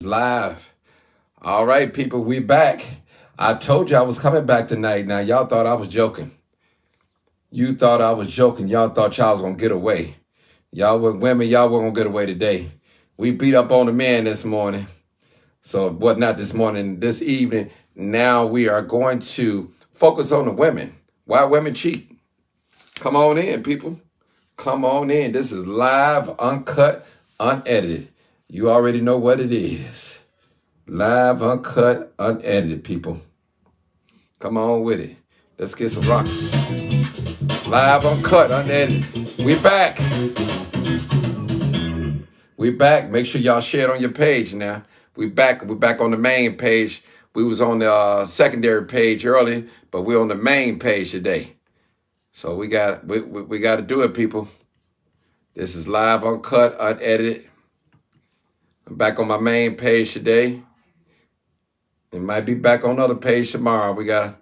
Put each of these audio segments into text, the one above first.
Live. All right, people, we back. I told you I was coming back tonight. Now, y'all thought I was joking. You thought I was joking. Y'all thought y'all was going to get away. Y'all were women, y'all were going to get away today. We beat up on the men this morning. So, what not this morning, this evening. Now we are going to focus on the women. Why women cheat? Come on in, people. Come on in. This is live, uncut, unedited. You already know what it is. Live, uncut, unedited, people. Come on with it. Let's get some rock. Live, uncut, unedited. We back. We back. Make sure y'all share it on your page now. We back. We back on the main page. We was on the secondary page earlier, but we're on the main page today. So we got to do it, people. This is live, uncut, unedited. I'm back on my main page today. It might be back on another page tomorrow. We got to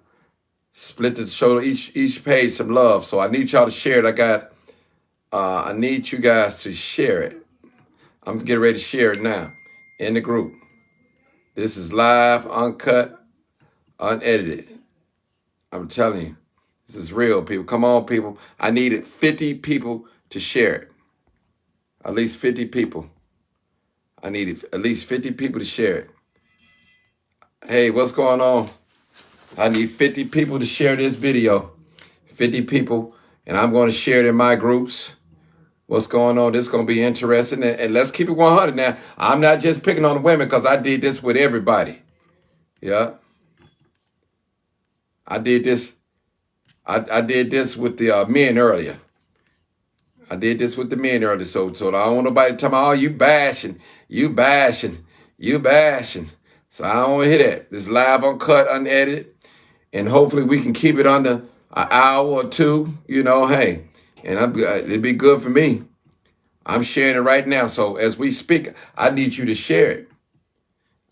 split the show each page some love. So I need y'all to share it. I need you guys to share it. I'm getting ready to share it now in the group. This is live, uncut, unedited. I'm telling you, this is real, people. Come on, people. I needed 50 people to share it. At least 50 people. I needed at least 50 people to share it. Hey, what's going on? I need 50 people to share this video. 50 people, and I'm going to share it in my groups. What's going on? This is going to be interesting. And let's keep it 100 now. I'm not just picking on the women because I did this with everybody. Yeah. I did this. I did this with the men earlier. I did this with the men earlier. So I don't want nobody to tell me, oh, you bashing, you bashing, you bashing. So I don't want to hear that. This live, uncut, unedited. And hopefully we can keep it under an hour or two. You know, hey. And it'd be good for me. I'm sharing it right now. So as we speak, I need you to share it.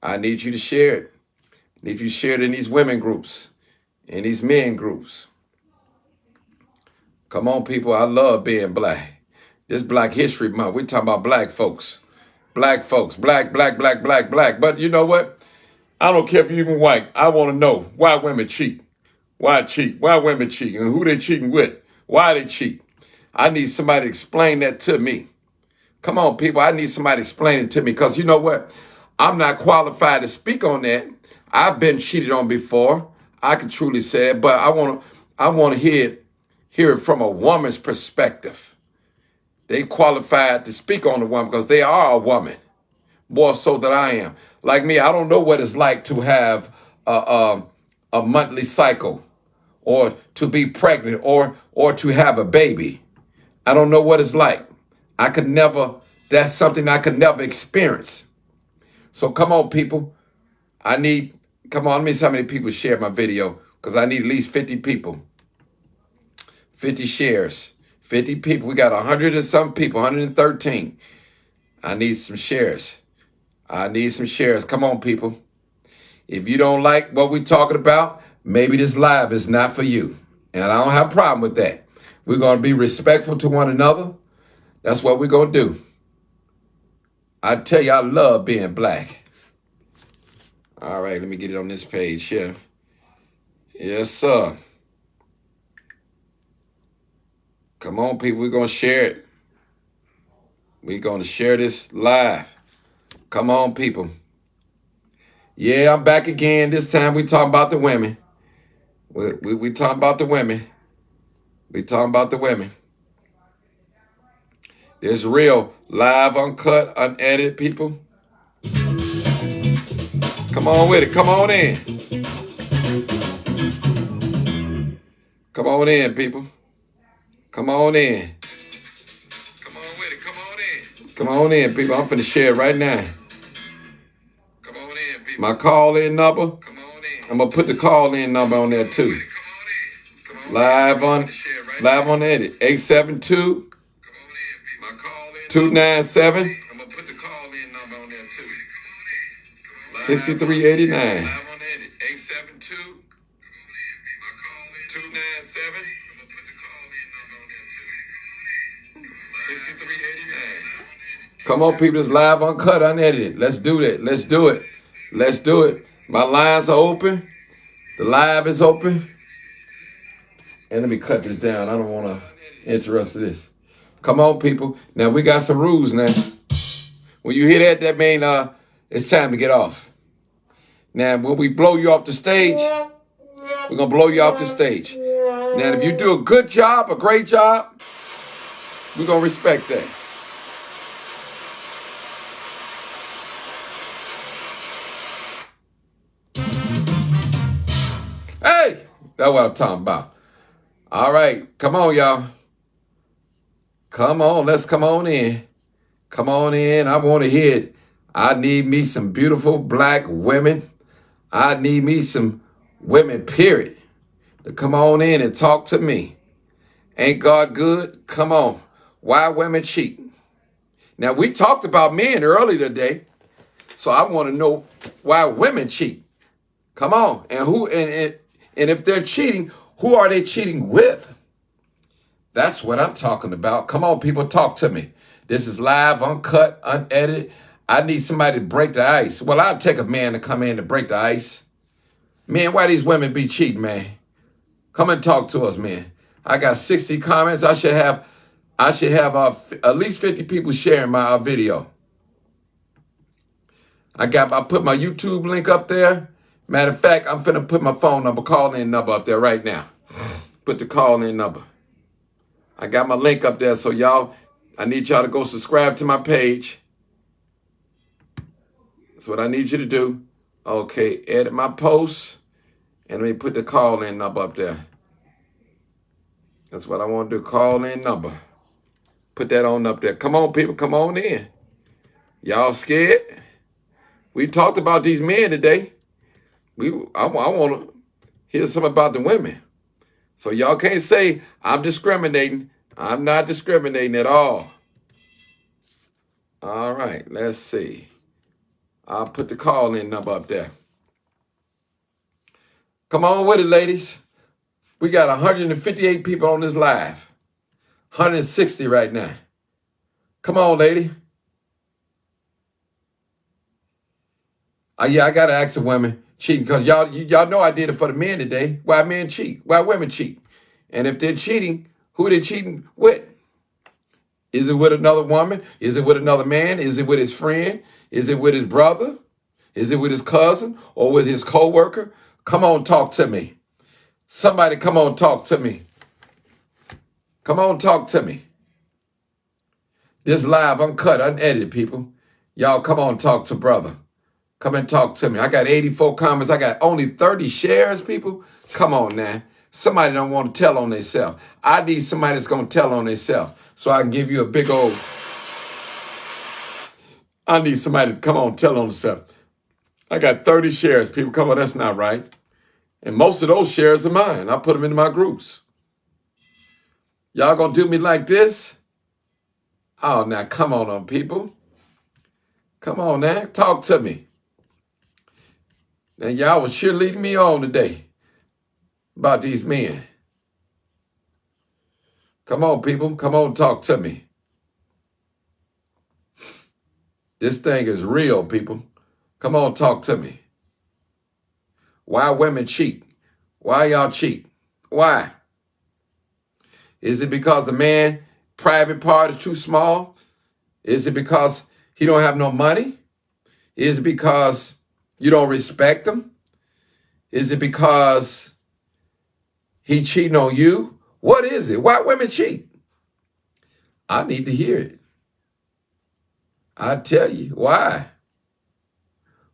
I need you to share it. I need you to share it in these women groups, in these men groups. Come on, people. I love being black. This Black History Month. We're talking about black folks. Black folks. Black, black, black, black, black. But you know what? I don't care if you're even white. I want to know why women cheat. Why cheat? Why women cheat? And who they cheating with? Why they cheat? I need somebody to explain that to me. Come on, people. I need somebody to explain it to me because you know what? I'm not qualified to speak on that. I've been cheated on before. I can truly say it, but I want to hear it from a woman's perspective. They qualified to speak on the woman because they are a woman, more so than I am. Like me, I don't know what it's like to have a monthly cycle or to be pregnant or to have a baby. I don't know what it's like. That's something I could never experience. So come on, people. Come on, let me see how many people share my video because I need at least 50 people. 50 shares. 50 people. We got 100 and some people, 113. I need some shares. I need some shares. Come on, people. If you don't like what we're talking about, maybe this live is not for you. And I don't have a problem with that. We're going to be respectful to one another. That's what we're going to do. I tell you, I love being black. All right, let me get it on this page here. Yes, sir. Come on, people. We're going to share it. We're going to share this live. Come on, people. Yeah, I'm back again. This time we talking about the women. We talking about the women. We talking about the women. It's real. Live, uncut, unedited, people. Come on with it. Come on in. Come on in, people. Come on in. Come on with it. Come on in. Come on in, people. I'm finna share it right now. Come on in, people. My call-in number. Come on in. I'm gonna put the call-in number on there too. Live on the edit. 872 297 I'm gonna put the call-in number on there too. 6389. Live on the edit. 872 297 I'm gonna put the call-in number on there too. 6389. Come on, people. It's live, uncut, unedited. Let's do that. Let's do it. Let's do it. My lines are open. The live is open. And let me cut this down. I don't want to interrupt this. Come on, people. Now, we got some rules now. When you hear that, that means it's time to get off. Now, when we blow you off the stage, we're going to blow you off the stage. Now, if you do a good job, a great job, we're going to respect that. Hey, that's what I'm talking about. All right, come on, y'all. Come on, let's come on in. Come on in. I want to hear it. I need me some beautiful black women. I need me some women, period, to come on in and talk to me. Ain't God good? Come on. Why women cheat? Now, we talked about men earlier today, so I want to know why women cheat. Come on. And if they're cheating, who are they cheating with? That's what I'm talking about. Come on, people, talk to me. This is live, uncut, unedited. I need somebody to break the ice. Well, I'll take a man to come in to break the ice. Man, why these women be cheating, man? Come and talk to us, man. I got 60 comments. I should have at least 50 people sharing my video. I put my YouTube link up there. Matter of fact, I'm finna put my phone number, call-in number up there right now. Put the call-in number. I got my link up there, so y'all, I need y'all to go subscribe to my page. That's what I need you to do. Okay, edit my posts, and let me put the call-in number up there. That's what I want to do, call-in number. Put that on up there. Come on, people, come on in. Y'all scared? We talked about these men today. I want to hear something about the women. So y'all can't say I'm discriminating. I'm not discriminating at all. All right, let's see. I'll put the call-in number up there. Come on with it, ladies. We got 158 people on this live. 160 right now. Come on, lady. Yeah, I got to ask the women cheating because y'all know I did it for the men today. Why men cheat? Why women cheat? And if they're cheating, who they cheating with? Is it with another woman? Is it with another man? Is it with his friend? Is it with his brother? Is it with his cousin or with his coworker? Come on, talk to me. Somebody come on, talk to me. Come on, talk to me. This live, uncut, unedited, people. Y'all come on, talk to brother. Come and talk to me. I got 84 comments. I got only 30 shares, people. Come on now. Somebody don't want to tell on themselves. I need somebody that's going to tell on themselves so I can give you a big old... I need somebody to come on, tell on themselves. I got 30 shares, people. Come on, that's not right. And most of those shares are mine. I put them into my groups. Y'all going to do me like this? Oh, now come on, people. Come on now. Talk to me. Now, y'all was cheerleading me on today about these men. Come on, people. Come on, talk to me. This thing is real, people. Come on, talk to me. Why women cheat? Why y'all cheat? Why? Is it because the man private part is too small? Is it because he don't have no money? Is it because you don't respect him? Is it because he cheating on you? What is it? Why women cheat? I need to hear it. I tell you, why?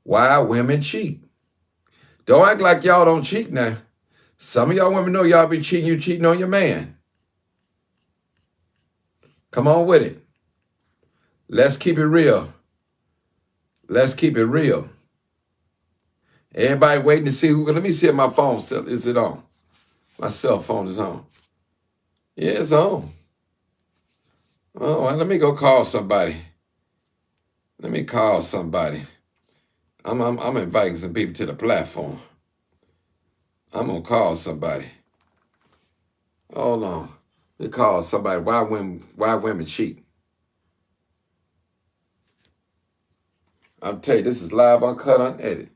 Why women cheat? Don't act like y'all don't cheat now. Some of y'all women know y'all be cheating, you cheating on your man. Come on with it. Let's keep it real. Let's keep it real. Everybody waiting to see who. Let me see if my phone still is it on. My cell phone is on. Yeah, it's on. Oh, well, let me go call somebody. Let me call somebody. I'm inviting some people to the platform. I'm gonna call somebody. Hold on. Let me call somebody. Why women cheat? I'm telling you, this is live, uncut, unedited.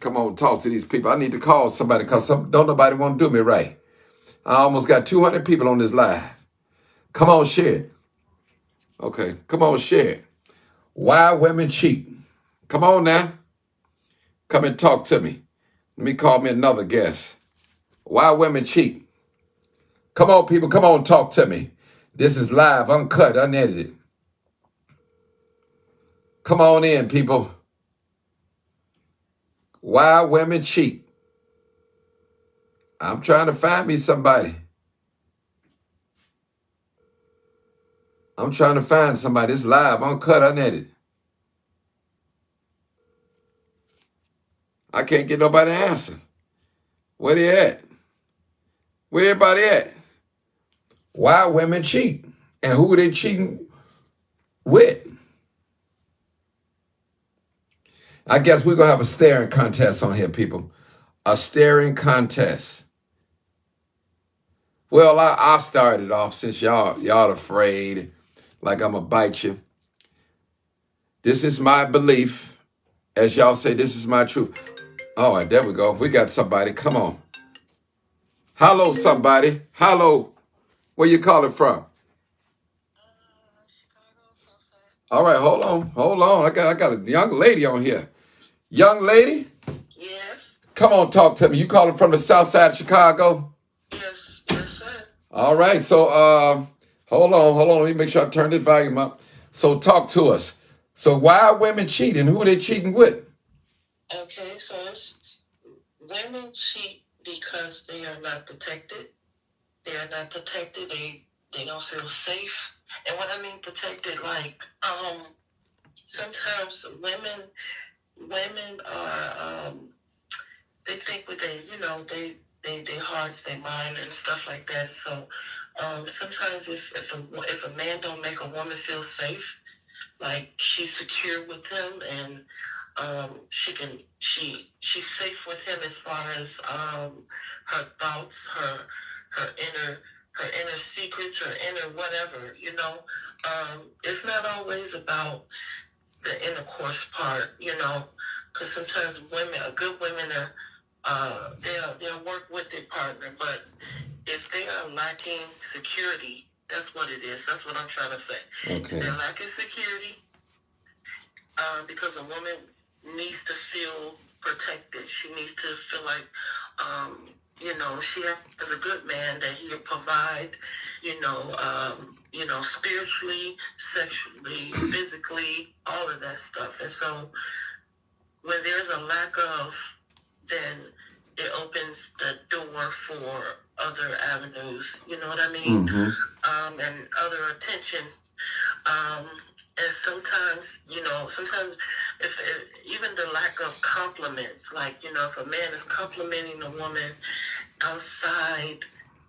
Come on, talk to these people. I need to call somebody because don't nobody want to do me right. I almost got 200 people on this live. Come on, share it. Okay, come on, share it. Why women cheat? Come on now. Come and talk to me. Let me call me another guest. Why women cheat? Come on, people. Come on, talk to me. This is live, uncut, unedited. Come on in, people. Why women cheat? I'm trying to find me somebody. I'm trying to find somebody. It's live, uncut, unedited. I can't get nobody to answer. Where they at? Where everybody at? Why women cheat? And who they cheating with? I guess we're going to have a staring contest on here, people. A staring contest. Well, I started off since y'all afraid, like I'm going to bite you. This is my belief. As y'all say, this is my truth. All right, there we go. We got somebody. Come on. Hello, somebody. Hello. Where you calling from? All right, hold on. Hold on. I got a young lady on here. Young lady? Yes. Come on, talk to me. You calling from the south side of Chicago? Yes, sir. All right, so hold on. Let me make sure I turn this volume up. So talk to us. So why are women cheating? Who are they cheating with? Okay, so women cheat because they are not protected. They are not protected. They don't feel safe. And what I mean protected, like sometimes women are they think with their hearts, their mind, and stuff like that. So sometimes if a man don't make a woman feel safe, like she's secure with him, and she's safe with him as far as her thoughts, her inner secrets, her inner whatever. It's not always about the intercourse part, because sometimes good women they'll work with their partner, but if they are lacking security, that's what it is. That's what I'm trying to say. Okay. If they're lacking security, because a woman needs to feel protected. She needs to feel like, she has a good man that he can provide, spiritually, sexually, physically, all of that stuff. And so when there's a lack of, then it opens the door for other avenues. You know what I mean? Mm-hmm. And other attention. And sometimes if even the lack of compliments, like, if a man is complimenting a woman outside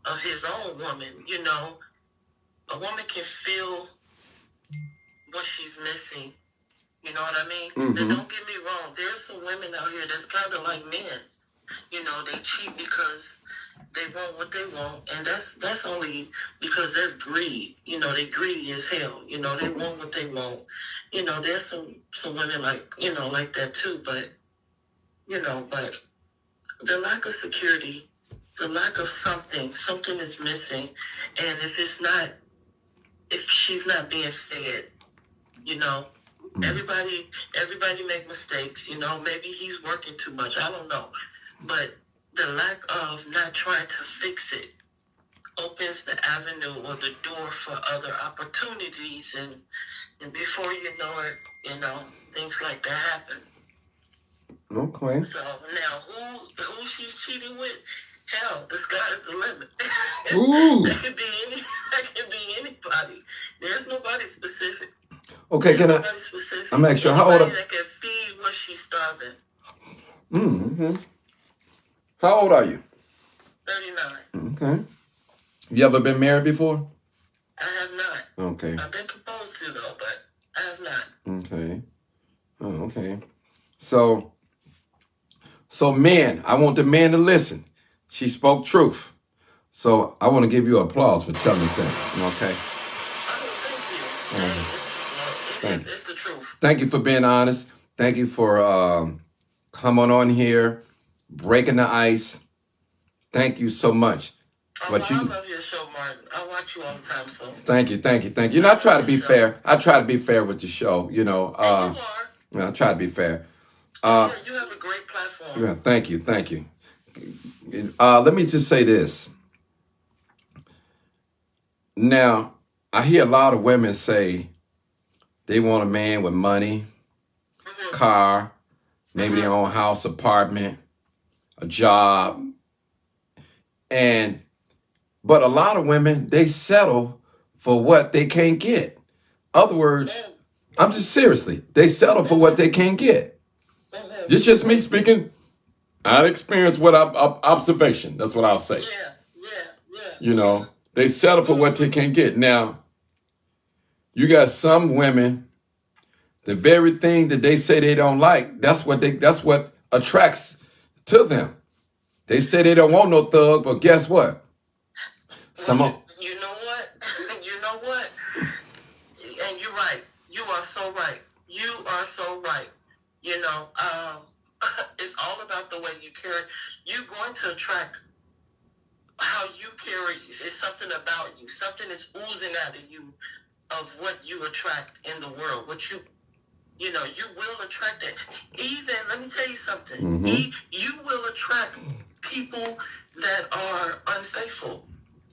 of his own woman, a woman can feel what she's missing. You know what I mean? Mm-hmm. Now, don't get me wrong. There's some women out here that's kind of like men. They cheat because they want what they want, and that's only because that's greed. They greedy as hell. They want what they want. There's some women like that too, but the lack of security, the lack of something is missing, and if she's not being fed, everybody make mistakes. Maybe he's working too much. I don't know, but the lack of not trying to fix it opens the avenue or the door for other opportunities, and before you know it, things like that happen. Okay. So now, who she's cheating with? Hell, the sky's the limit. Ooh. That could be anybody. There's nobody specific. Okay, I'm not sure how old. Anybody that can feed what she's starving. Mm-hmm. How old are you? 39. Okay. You ever been married before? I have not. Okay. I've been proposed to though, but I have not. Okay. Oh, okay. So men, I want the men to listen. She spoke truth. So I want to give you applause for telling us that. Okay. Oh, thank you. Thank you. It's the truth. Thank you for being honest. Thank you for coming on here, breaking the ice. Thank you so much. Oh, But well, I love your show, Martin. I watch you all the time, so. Thank you, thank you, thank you. You know, I try to be fair. I try to be fair with the show. You know, And you are. you know, I try to be fair. Yeah, you have a great platform. Yeah, thank you, thank you. Let me just say this. Now, I hear a lot of women say they want a man with money, car, maybe their own house, apartment, a job, but a lot of women, they settle for what they can't get. Other words, I'm just seriously, they settle for what they can't get. This is just me speaking out of experience with observation. That's what I'll say. Yeah. You know, they settle for what they can't get. Now, you got some women, the very thing that they say they don't like, that's what attracts to them. They say they don't want no thug, but guess what? You know what? You know what? And you're right. You are so right. You are so right. You know, it's all about the way you carry. You're going to attract how you carry. It's something about you. Something is oozing out of you of what you attract in the world. What you know, you will attract it. Even, let me tell you something. Mm-hmm. You will attract people that are unfaithful.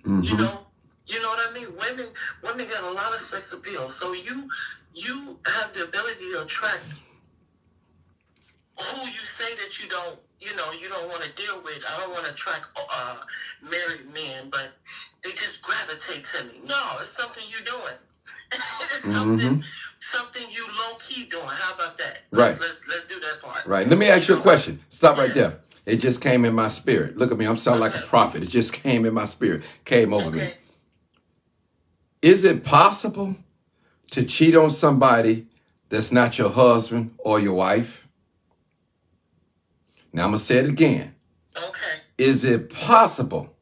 Mm-hmm. You know what I mean? Women got a lot of sex appeal. So you have the ability to attract who you say that you don't want to deal with. I don't want to attract married men, but they just gravitate to me. No, it's something you're doing. It's something you low key doing. How about that? Right. Let's do that part. Right. Let me ask you a question. Stop right there. It just came in my spirit. Look at me. I'm sounding like a prophet. It just came in my spirit. Came over me. Is it possible to cheat on somebody that's not your husband or your wife? Now I'm going to say it again. Okay. Is it possible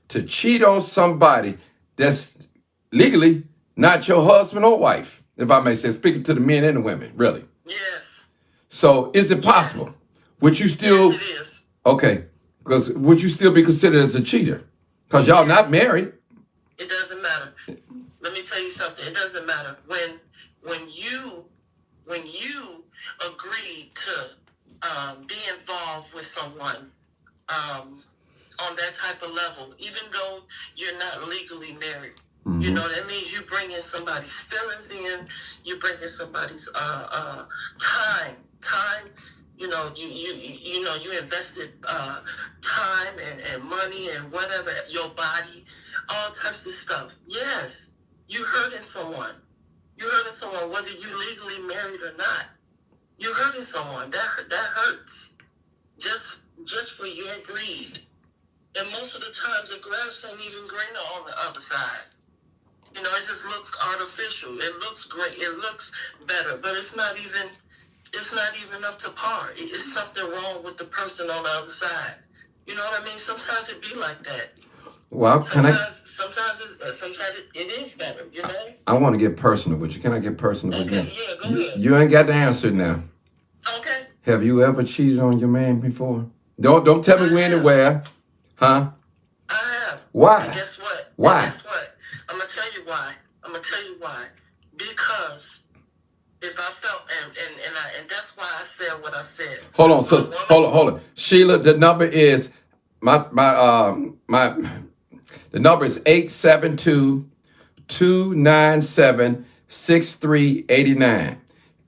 to cheat on somebody that's legally not your husband or wife? If I may say, speaking to the men and the women, really. Yes. So is it possible? Yes. Would you still? Yes, it is. Okay. Because would you still be considered as a cheater? Because y'all not married. It doesn't matter. Let me tell you something. It doesn't matter. When you agree to be involved with someone on that type of level, even though you're not legally married, you know, that means you bring in somebody's feelings in, you bring in somebody's time. You know, you invested time and money and whatever, your body, all types of stuff. Yes, you hurting someone. You hurting someone, whether you legally married or not. You hurting someone. That hurts. Just for your greed. And most of the time, the grass ain't even greener on the other side. You know, it just looks artificial. It looks great. It looks better, but it's not even up to par. It's something wrong with the person on the other side. You know what I mean? Sometimes it be like that. Well, sometimes it is better, you know? I want to get personal with you. Can I get personal with you? Yeah, go ahead. You ain't got the answer now. Okay. Have you ever cheated on your man before? Don't tell me when and where. Huh? I have. Why? And guess what? Why? I'm going to tell you why. Because if I felt, and that's why I said what I said. Hold on, sis. Hold on. Sheila, the number is the number is 872-297-6389.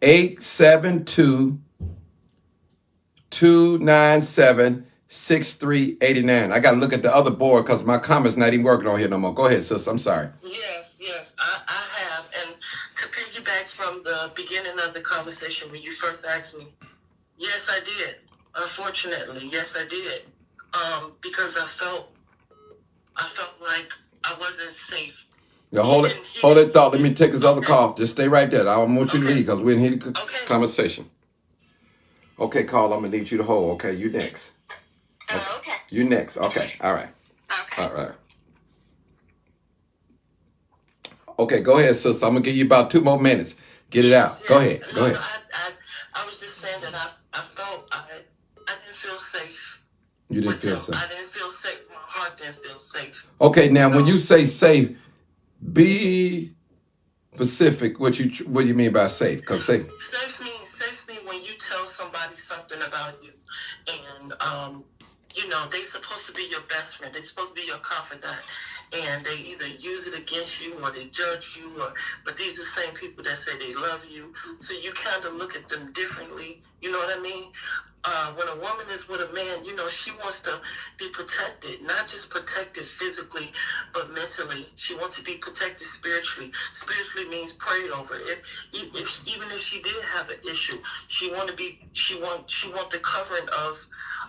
872-297-6389. I got to look at the other board because my comment's not even working on here no more. Go ahead, sis. I'm sorry. Yes, I have. And to piggyback from the beginning of the conversation when you first asked me, yes, I did. Unfortunately, yes, I did. Because I felt like I wasn't safe. Yeah, hold it thought. Let me take this other call. Just stay right there. I don't want you to leave because we're in here conversation. Okay, call. I'm gonna need you to hold. Okay, you next. Okay. You next. Okay, all right. Okay. All right. Okay, go ahead, sister. I'm gonna give you about 2 more minutes. Get it out. Go ahead. Go ahead. I was just saying that I felt I didn't feel safe. You didn't feel safe. I didn't feel safe. My heart didn't feel safe. Okay, now when you say safe, be specific. What do you mean by safe? Because safe means when you tell somebody something about you, and they supposed to be your best friend. They're supposed to be your confidant, and they either use it against you or they judge you. But these are the same people that say they love you, so you kind of look at them differently. You know what I mean? When a woman is with a man, she wants to be protected, not just protected physically, but mentally. She wants to be protected spiritually. Spiritually means prayed over. Even if she did have an issue, she want the covering of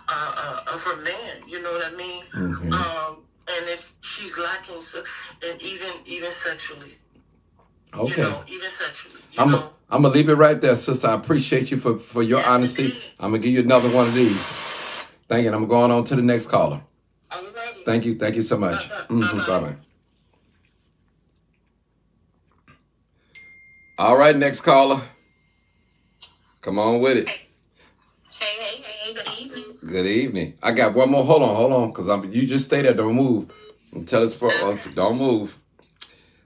her man. You know what I mean? Mm-hmm. And if she's lacking, and even sexually. Okay. Even sexually. I'm gonna leave it right there, sister. I appreciate you for your honesty. I'm gonna give you another one of these. Thank you. I'm going on to the next caller. Are you ready? Thank you. Thank you so much. Bye-bye. All right, next caller. Come on with it. Hey, good evening. Good evening. I got one more. Hold on, because you just stay there. Don't move. Tell us don't move.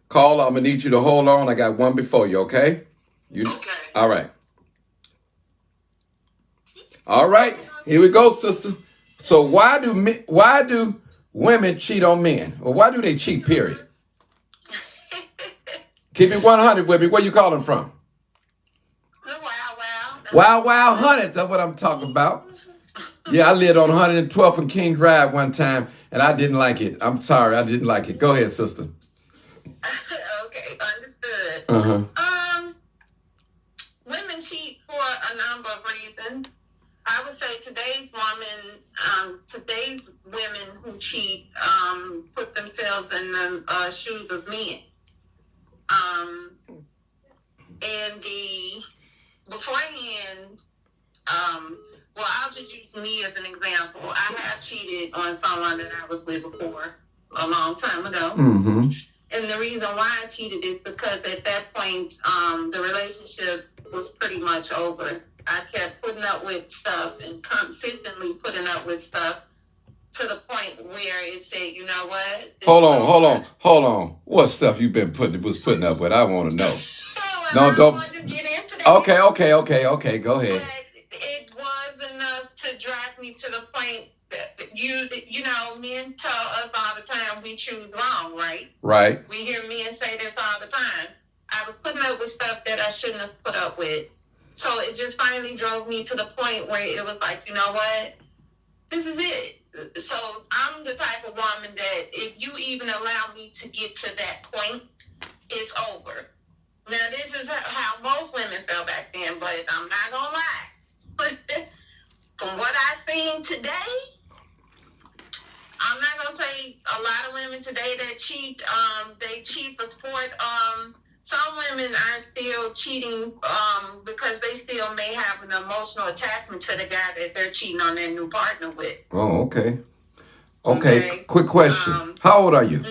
Caller, I'm gonna need you to hold on. I got one before you, okay? Okay. All right. All right. Here we go, sister. So why do women cheat on men? Or why do they cheat, period? Keep it 100 with me. Where you calling from? Wow, Hundreds. That's what I'm talking about. Yeah, I lived on 112th and King Drive one time, and I didn't like it. I'm sorry, I didn't like it. Go ahead, sister. Okay, understood. Women cheat for a number of reasons. I would say today's women who cheat put themselves in the shoes of men. And beforehand, well, I'll just use me as an example. I have cheated on someone that I was with before a long time ago. Mm-hmm. And the reason why I cheated is because at that point, the relationship was pretty much over. I kept putting up with stuff and consistently putting up with stuff to the point where it said, you know what? Hold on. What stuff you been putting up with? I want to know. No, don't. Want to get into that. Okay. Go ahead. But it was enough to drag me to the point that men tell us all the time we choose wrong, right? Right. We hear men say this all the time. I was putting up with stuff that I shouldn't have put up with. So it just finally drove me to the point where it was like, you know what? This is it. So I'm the type of woman that if you even allow me to get to that point, it's over. Now, this is how most women felt back then, but I'm not going to lie. But from what I've seen today, I'm not going to say a lot of women today that cheat, they cheat for sport. Some women are still cheating because they still may have an emotional attachment to the guy that they're cheating on their new partner with. Oh, okay. Okay. Quick question. How old are you?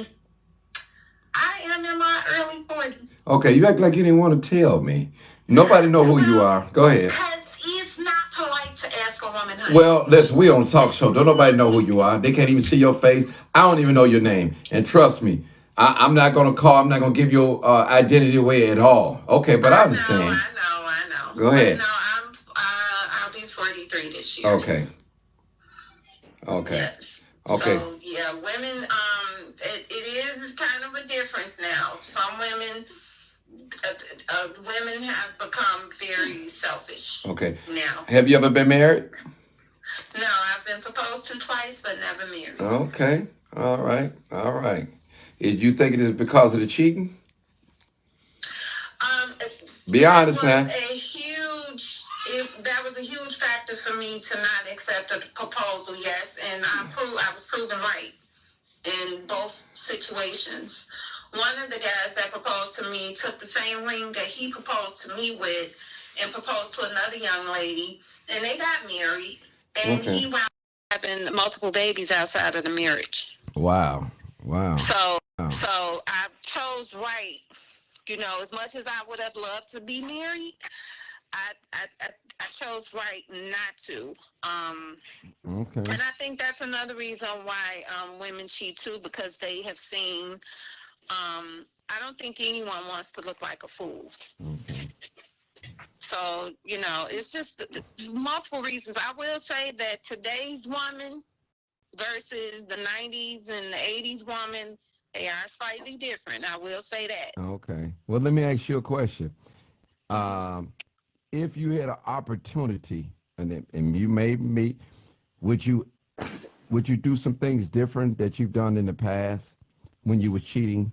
I am in my early 40s. Okay, you act like you didn't want to tell me. Nobody know who you are. Go ahead. Because it's not polite to ask a woman. Honey. Well, we on a talk show. Don't nobody know who you are. They can't even see your face. I don't even know your name. And trust me, I'm not going to call. I'm not going to give your identity away at all. Okay, but I understand. I know. Go ahead. No, I'll be 43 this year. Okay. Yes. Okay. So, yeah, women, it is kind of a difference now. Some women have become very selfish. Okay. Now. Have you ever been married? No, I've been proposed to twice, but never married. Okay. All right. Did you think it is because of the cheating? Be honest, man. That was a huge factor for me to not accept the proposal, yes. And I was proven right in both situations. One of the guys that proposed to me took the same ring that he proposed to me with and proposed to another young lady, and they got married. And he wound up having multiple babies outside of the marriage. Wow. Wow. So I chose right. You know, as much as I would have loved to be married, I chose right not to. Okay. And I think that's another reason why women cheat too, because they have seen. I don't think anyone wants to look like a fool. Okay. So, you know, it's just multiple reasons. I will say that today's woman versus the 90s and the 80s woman, they are slightly different. I will say that. Okay. Well, let me ask you a question. Mm-hmm. Um, if you had an opportunity and you made me, would you would you do some things different that you've done in the past when you were cheating?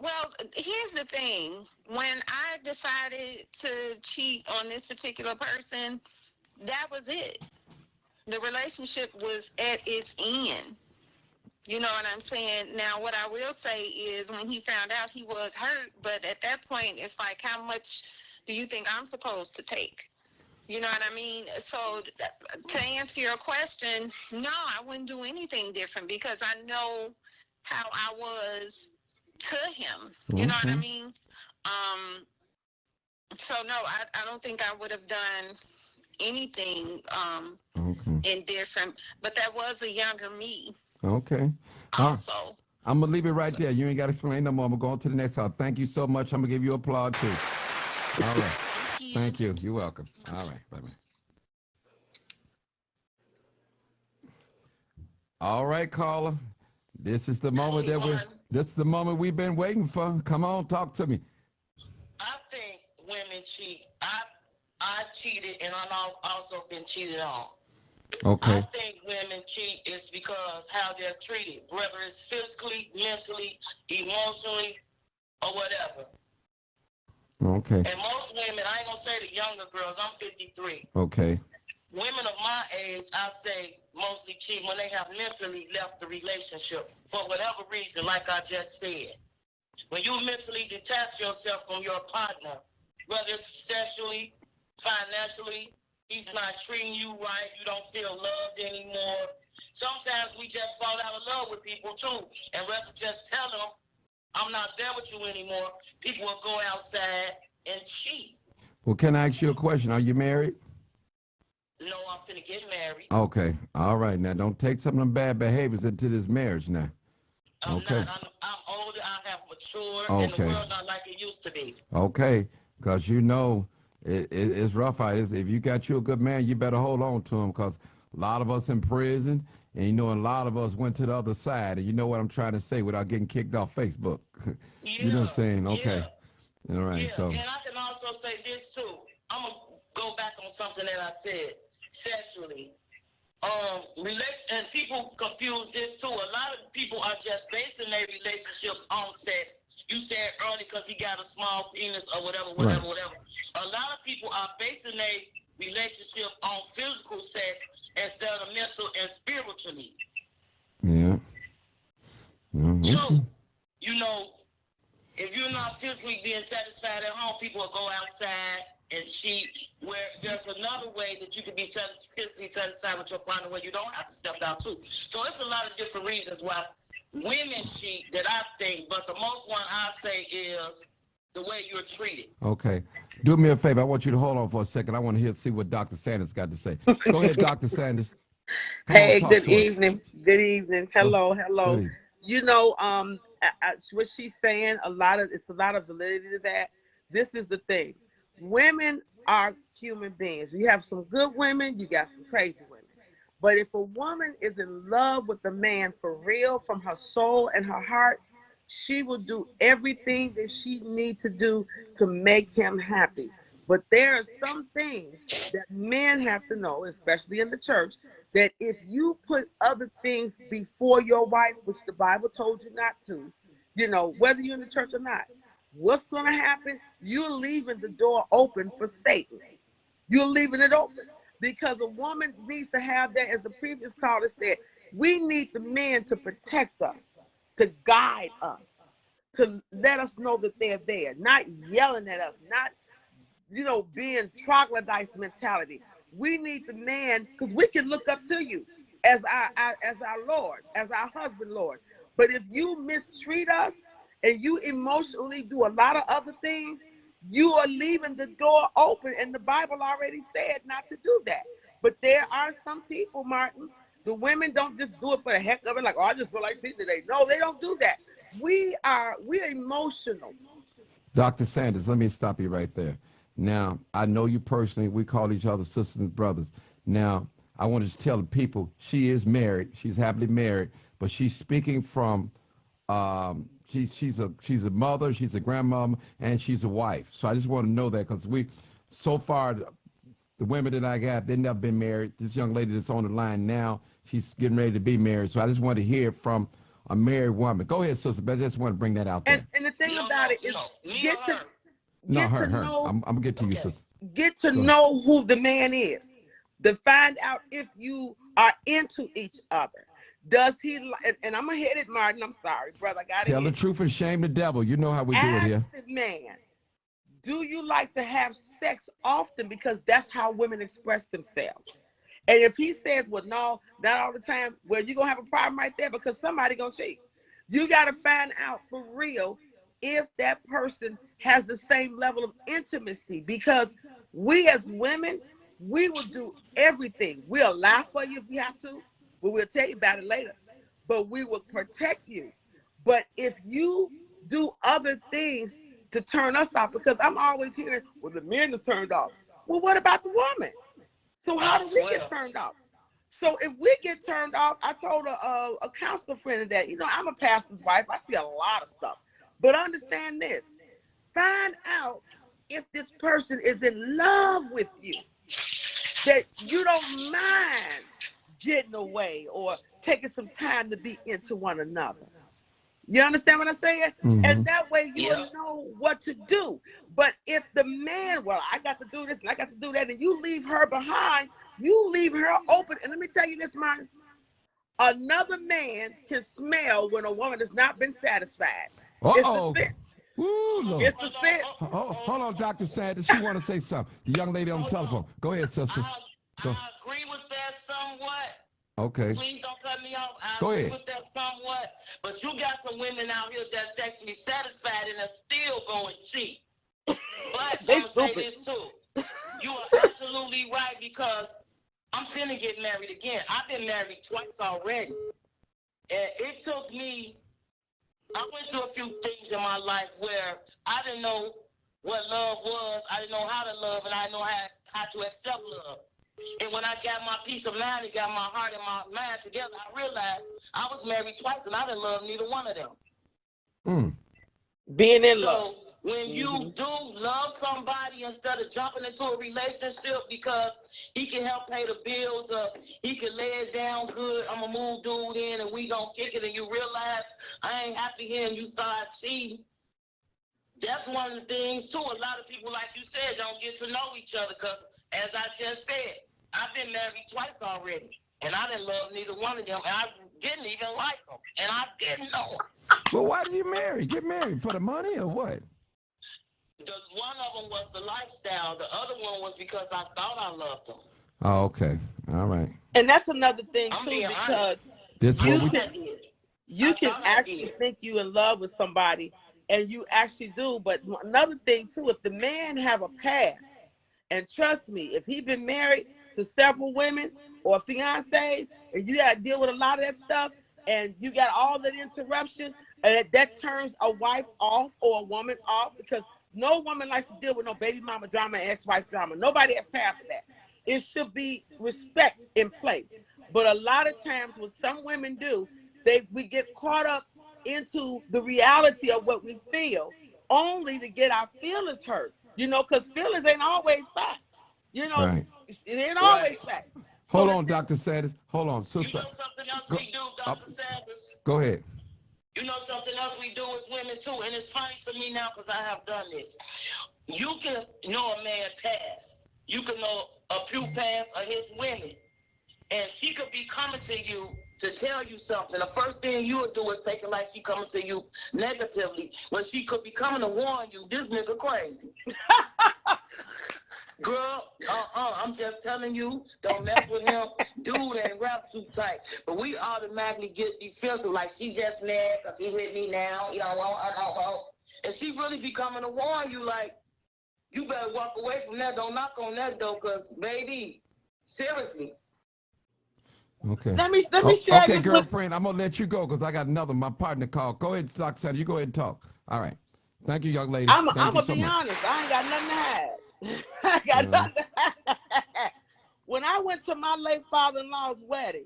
Well, here's the thing. When I decided to cheat on this particular person, that was it. The relationship was at its end. You know what I'm saying? Now, what I will say is when he found out, he was hurt, but at that point, it's like, how much do you think I'm supposed to take? You know what I mean? So to answer your question, no, I wouldn't do anything different because I know how I was to him. You know what I Okay. mean? Um, so no, I don't think I would have done anything Okay. indifferent. But that was a younger me Okay. All right. also. I'm gonna leave it right So, there. You ain't gotta explain no more. I'm gonna go on to the next call. Thank you so much. I'm gonna give you applaud too. All right. thank you. Thank you. You're welcome. All right. Bye bye. All right, caller. This is the moment that we. This is the moment we've been waiting for. Come on, talk to me. I think women cheat. I cheated, and I've also been cheated on. I Okay. think women cheat is because how they're treated, whether it's physically, mentally, emotionally, or whatever. Okay. And most women, I ain't gonna say the younger girls. I'm 53. Okay. Women of my age, I say, mostly cheat when they have mentally left the relationship for whatever reason, like I just said. When you mentally detach yourself from your partner, whether it's sexually, financially, he's not treating you right, you don't feel loved anymore. Sometimes we just fall out of love with people too, and rather just tell them, I'm not there with you anymore, people will go outside and cheat. Well, can I ask you a question? Are you married? No, I'm finna get married. Okay. All right. Now, don't take some of them bad behaviors into this marriage now. I'm Okay. not. I'm older. I have matured, and the Okay. world not like it used to be. Okay. Because you know it's rough out. If you got you a good man, you better hold on to him because a lot of us in prison, and you know, a lot of us went to the other side. And you know what I'm trying to say without getting kicked off Facebook. You know what I'm Yeah, saying? Okay. yeah, All right. yeah. So, And I can also say this too. I'm gonna go back on something that I said sexually. And people confuse this too. A lot of people are just basing their relationships on sex. You said earlier because he got a small penis or whatever, right. whatever. A lot of people are basing their relationship on physical sex instead of mental and spiritually. Yeah. Okay. So, you know, if you're not physically being satisfied at home, people will go outside and cheat. Where there's another way that you can be physically satisfied with your partner where you don't have to step out too. So it's a lot of different reasons why women cheat that I think, but the most one I say is the way you're treated. Okay. Do me a favor. I want you to hold on for a second. I want to see what Dr. Sanders got to say. Go ahead, Dr. Sanders. Come on, Hey, talk good to us. evening. Good evening. Go. Hello, Good hello. evening. You know, what she's saying, it's a lot of validity to that. This is the thing. Women are human beings. You have some good women, you got some crazy women. But if a woman is in love with a man for real, from her soul and her heart, she will do everything that she needs to do to make him happy. But there are some things that men have to know, especially in the church, that if you put other things before your wife, which the Bible told you not to, whether you're in the church or not, what's going to happen? You're leaving the door open for Satan. You're leaving it open because a woman needs to have that, as the previous caller said, we need the men to protect us, to guide us, to let us know that they're there, not yelling at us, not being troglodyte mentality. We need the man, because we can look up to you as our Lord, as our husband, Lord. But if you mistreat us and you emotionally do a lot of other things, you are leaving the door open. And the Bible already said not to do that. But there are some people, Martin, the women don't just do it for the heck of it, like, oh, I just feel like cheating today. No, they don't do that. We're emotional. Dr. Sanders, let me stop you right there. Now, I know you personally. We call each other sisters and brothers. Now, I want to tell the people she is married. She's happily married, but she's speaking from she's a mother, she's a grandmother, and she's a wife. So I just want to know that because so far the women that I got, they've never been married. This young lady that's on the line now, she's getting ready to be married. So I just want to hear from a married woman. Go ahead, sister, but I just want to bring that out there. And the thing about it is, get to her. know. I'm gonna get to you, sister. Get to know who the man is. To find out if you are into each other. Does he like? And I'm gonna hit it, Martin. I'm sorry, brother. I got Tell the truth and shame the devil. You know how we do it here. Ask the man, do you like to have sex often? Because that's how women express themselves. And if he says, well, no, not all the time, well, you're gonna have a problem right there because somebody gonna cheat. You gotta find out for real if that person has the same level of intimacy, because we as women, we will do everything. We'll lie for you if we have to, but we'll tell you about it later. But we will protect you. But if you do other things to turn us off, because I'm always hearing, well, the men is turned off. Well, what about the woman? So how do we get turned off? So if we get turned off, I told a counselor friend that, I'm a pastor's wife. I see a lot of stuff. But understand this. Find out if this person is in love with you, that you don't mind getting away or taking some time to be into one another. You understand what I'm saying? Mm-hmm. And that way you'll know what to do. But if the man, well, I got to do this and I got to do that, and you leave her behind, you leave her open. And let me tell you this, Martin. Another man can smell when a woman has not been satisfied. It's the sense. Ooh, it's the sense. Hold on, Dr. Sanders. She want to say something. The young lady on the telephone. Go ahead, sister. I agree with that somewhat. Okay. Please don't cut me off. I Go agree ahead. with that somewhat. But you got some women out here that's sexually satisfied and are still going cheat. But I'm going to say this too. You are absolutely right, because I'm finna get married again. I've been married twice already. And it took me, I went through a few things in my life where I didn't know what love was. I didn't know how to love, and I didn't know how to accept love. And when I got my peace of mind and got my heart and my mind together, I realized I was married twice and I didn't love neither one of them. Being in love. So when you do love somebody instead of jumping into a relationship because he can help pay the bills or he can lay it down good, I'm going to move dude in and we going to kick it, and you realize I ain't happy here and you start cheating. That's one of the things, too. A lot of people, like you said, don't get to know each other because, as I just said, I've been married twice already, and I didn't love neither one of them, and I didn't even like them, and I didn't know them. Well, why did you marry? Get married for the money or what? Because one of them was the lifestyle. The other one was because I thought I loved them. Oh, okay. All right. And that's another thing, too, because you can actually think you in love with somebody, and you actually do. But another thing, too, if the man have a past, and trust me, if he been married to several women or fiancés, and you got to deal with a lot of that stuff, and you got all that interruption, that turns a wife off or a woman off, because no woman likes to deal with no baby mama drama and ex-wife drama. Nobody has time for that. It should be respect in place. But a lot of times what some women do, we get caught up into the reality of what we feel, only to get our feelings hurt. Because feelings ain't always facts. Right. It ain't always facts. Hold on, Dr. Sanders. Hold on, sister. You know something else we do, Dr. Sanders? Go ahead. You know something else we do as women, too, and it's funny to me now because I have done this. You can know a man past. You can know a few past of his women, and she could be coming to you to tell you something. The first thing you would do is take it like she coming to you negatively, when she could be coming to warn you, this nigga crazy. Girl, I'm just telling you, don't mess with him. Dude ain't wrapped too tight. But we automatically get defensive, like she just mad because he with me now. You know, and she really be coming to warn you, like, you better walk away from that. Don't knock on that door, because, baby, seriously. Okay. Let me share Okay, this with. girlfriend, I'm gonna let you go because I got my partner call. Go ahead, Roxanne. You go ahead and talk. All right. Thank you, young lady. I'm Thank you gonna so be much. honest. I ain't got nothing to hide. I ain't got Uh, nothing to hide. When I went to my late father-in-law's wedding,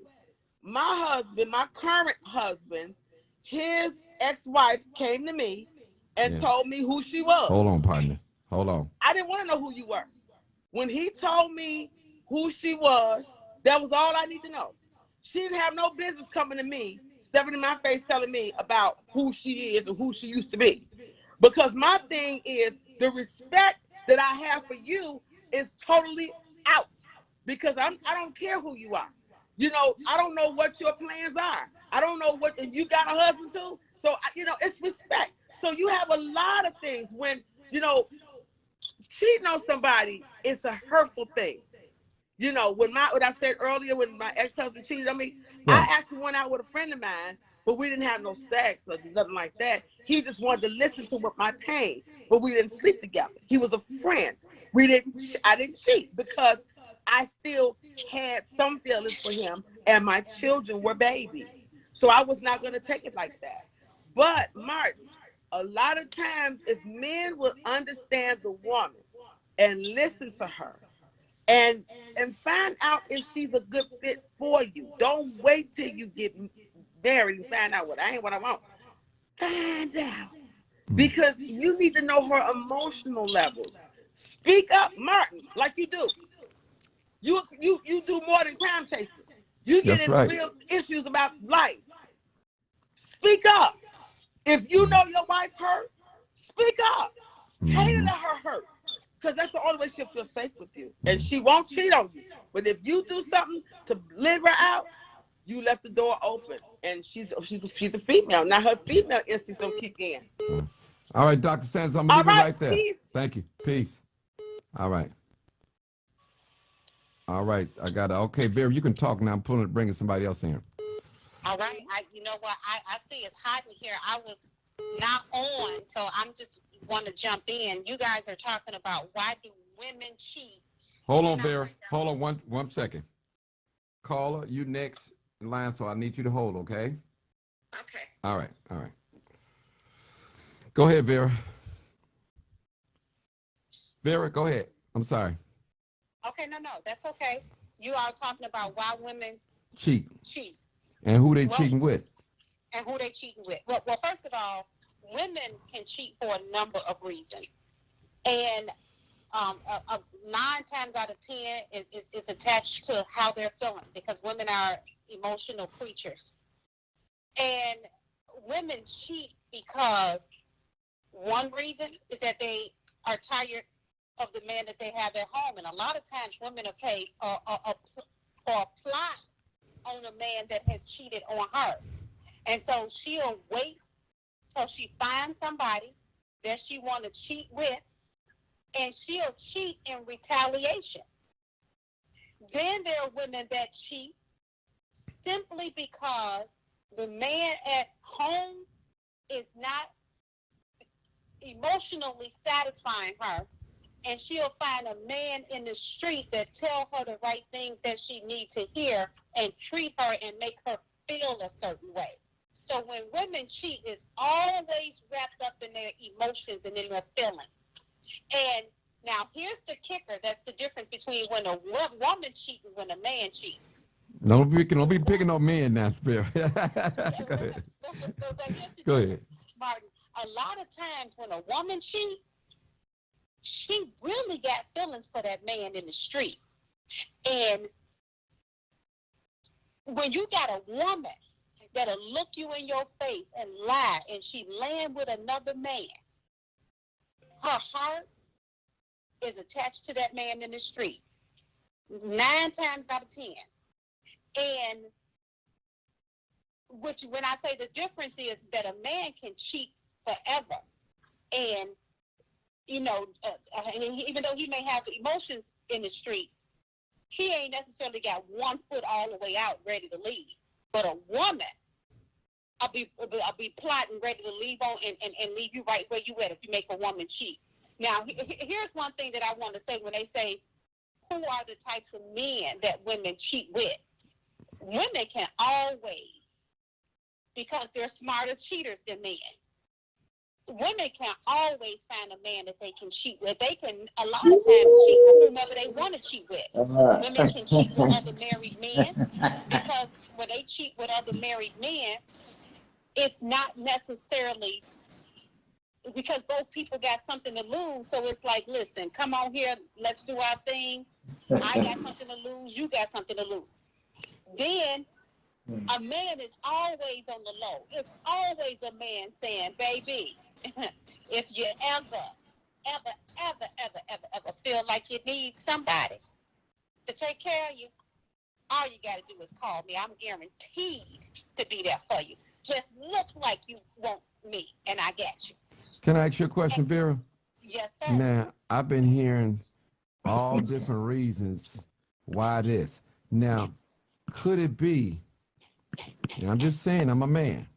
my husband, my current husband, his ex-wife came to me and yeah. told me who she was. Hold on, partner. Hold on. I didn't want to know who you were. When he told me who she was, that was all I need to know. She didn't have no business coming to me, stepping in my face, telling me about who she is and who she used to be. Because my thing is the respect that I have for you is totally out. Because I don't care who you are. You know, I don't know what your plans are. I don't know what, and you got a husband too. So, it's respect. So you have a lot of things when, cheating on somebody is a hurtful thing. When I said earlier, when my ex-husband cheated on me, I Right. actually went out with a friend of mine, but we didn't have no sex or nothing like that. He just wanted to listen to what my pain, but we didn't sleep together. He was a friend. I didn't cheat because I still had some feelings for him, and my children were babies. So I was not going to take it like that. But Martin, a lot of times, if men would understand the woman and listen to her, and find out if she's a good fit for you. Don't wait till you get married and find out I ain't what I want. Find out, Mm. because you need to know her emotional levels. Speak up, Martin, like you do. You do more than crime chasing. You get That's in right. real issues about life. Speak up. If you Mm. know your wife hurt, speak up. Cater Mm-hmm. to her hurt. Because that's the only way she'll feel safe with you. And Mm. she won't cheat on you. But if you do something to live her out, you left the door open. And she's a female. Now her female instincts don't kick in. Uh, all right, Dr. Sanders, I'm gonna All leave it right, right there. peace. Thank you. Peace. All right. All right. I got it. Okay, Vera, you can talk now. I'm bringing somebody else in. All right. You know what? I see it's hot in here. I was not on, so I'm just want to jump in. You guys are talking about why do women cheat? Hold And on, then I Vera. want to, Hold on one second. Caller, you next in line, so I need you to hold, okay? okay. All right. All right. Go ahead, Vera. Vera, go ahead. I'm sorry. Okay, no, that's okay. You are talking about why women Cheat. cheat. And who they Well, cheating with? and who they cheating with. Well, first of all, women can cheat for a number of reasons. And 9 times out of 10 is attached to how they're feeling, because women are emotional creatures. And women cheat because one reason is that they are tired of the man that they have at home. And a lot of times women are paid or plot on a man that has cheated on her. And so she'll wait till she finds somebody that she want to cheat with, and she'll cheat in retaliation. Then there are women that cheat simply because the man at home is not emotionally satisfying her, and she'll find a man in the street that tell her the right things that she needs to hear and treat her and make her feel a certain way. So when women cheat, it's always wrapped up in their emotions and in their feelings. And now here's the kicker. That's the difference between when a woman cheats and when a man cheats. Don't be picking on men now, Vera. Go ahead. But here's the Go ahead. difference, Martin. A lot of times when a woman cheats, she really got feelings for that man in the street. And when you got a woman that'll look you in your face and lie, and she laying with another man, her heart is attached to that man in the street 9 times out of 10. And which, when I say the difference is that a man can cheat forever, and you know, even though he may have emotions in the street, he ain't necessarily got one foot all the way out ready to leave. But a woman, I'll be plotting ready to leave on and leave you right where you at if you make a woman cheat. Now, here's one thing that I want to say when they say, who are the types of men that women cheat with? Women can always, because they're smarter cheaters than men, women can always find a man that they can cheat with. They can a lot of times cheat with whomever they want to cheat with. Women can cheat with other married men because when they cheat with other married men, it's not necessarily because both people got something to lose. So it's like, listen, come on here, let's do our thing. I got something to lose, you got something to lose. Then a man is always on the low. It's always a man saying, baby, if you ever feel like you need somebody to take care of you, all you got to do is call me. I'm guaranteed to be there for you. Just look like you want me, and I got you. Can I ask you a question, Vera? Yes, sir. Now, I've been hearing all different reasons why this. Now, could it be, and I'm just saying, I'm a man,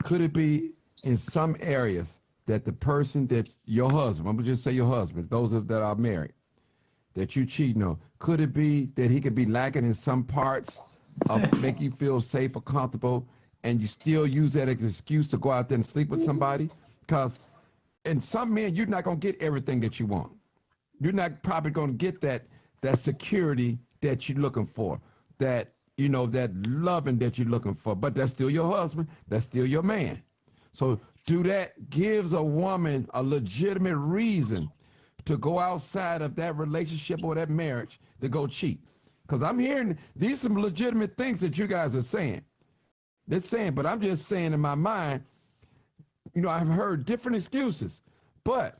could it be in some areas that the person that your husband, I'm going to just say your husband, those that are married, that you cheating on, could it be that he could be lacking in some parts of make you feel safe or comfortable, and you still use that as an excuse to go out there and sleep with somebody? Because in some men, you're not going to get everything that you want. You're not probably going to get that security that you're looking for, that, you know, that loving that you're looking for. But that's still your husband. That's still your man. So do that gives a woman a legitimate reason to go outside of that relationship or that marriage to go cheat. Because I'm hearing these are some legitimate things that you guys are saying. They're saying, but I'm just saying in my mind, you know, I've heard different excuses. But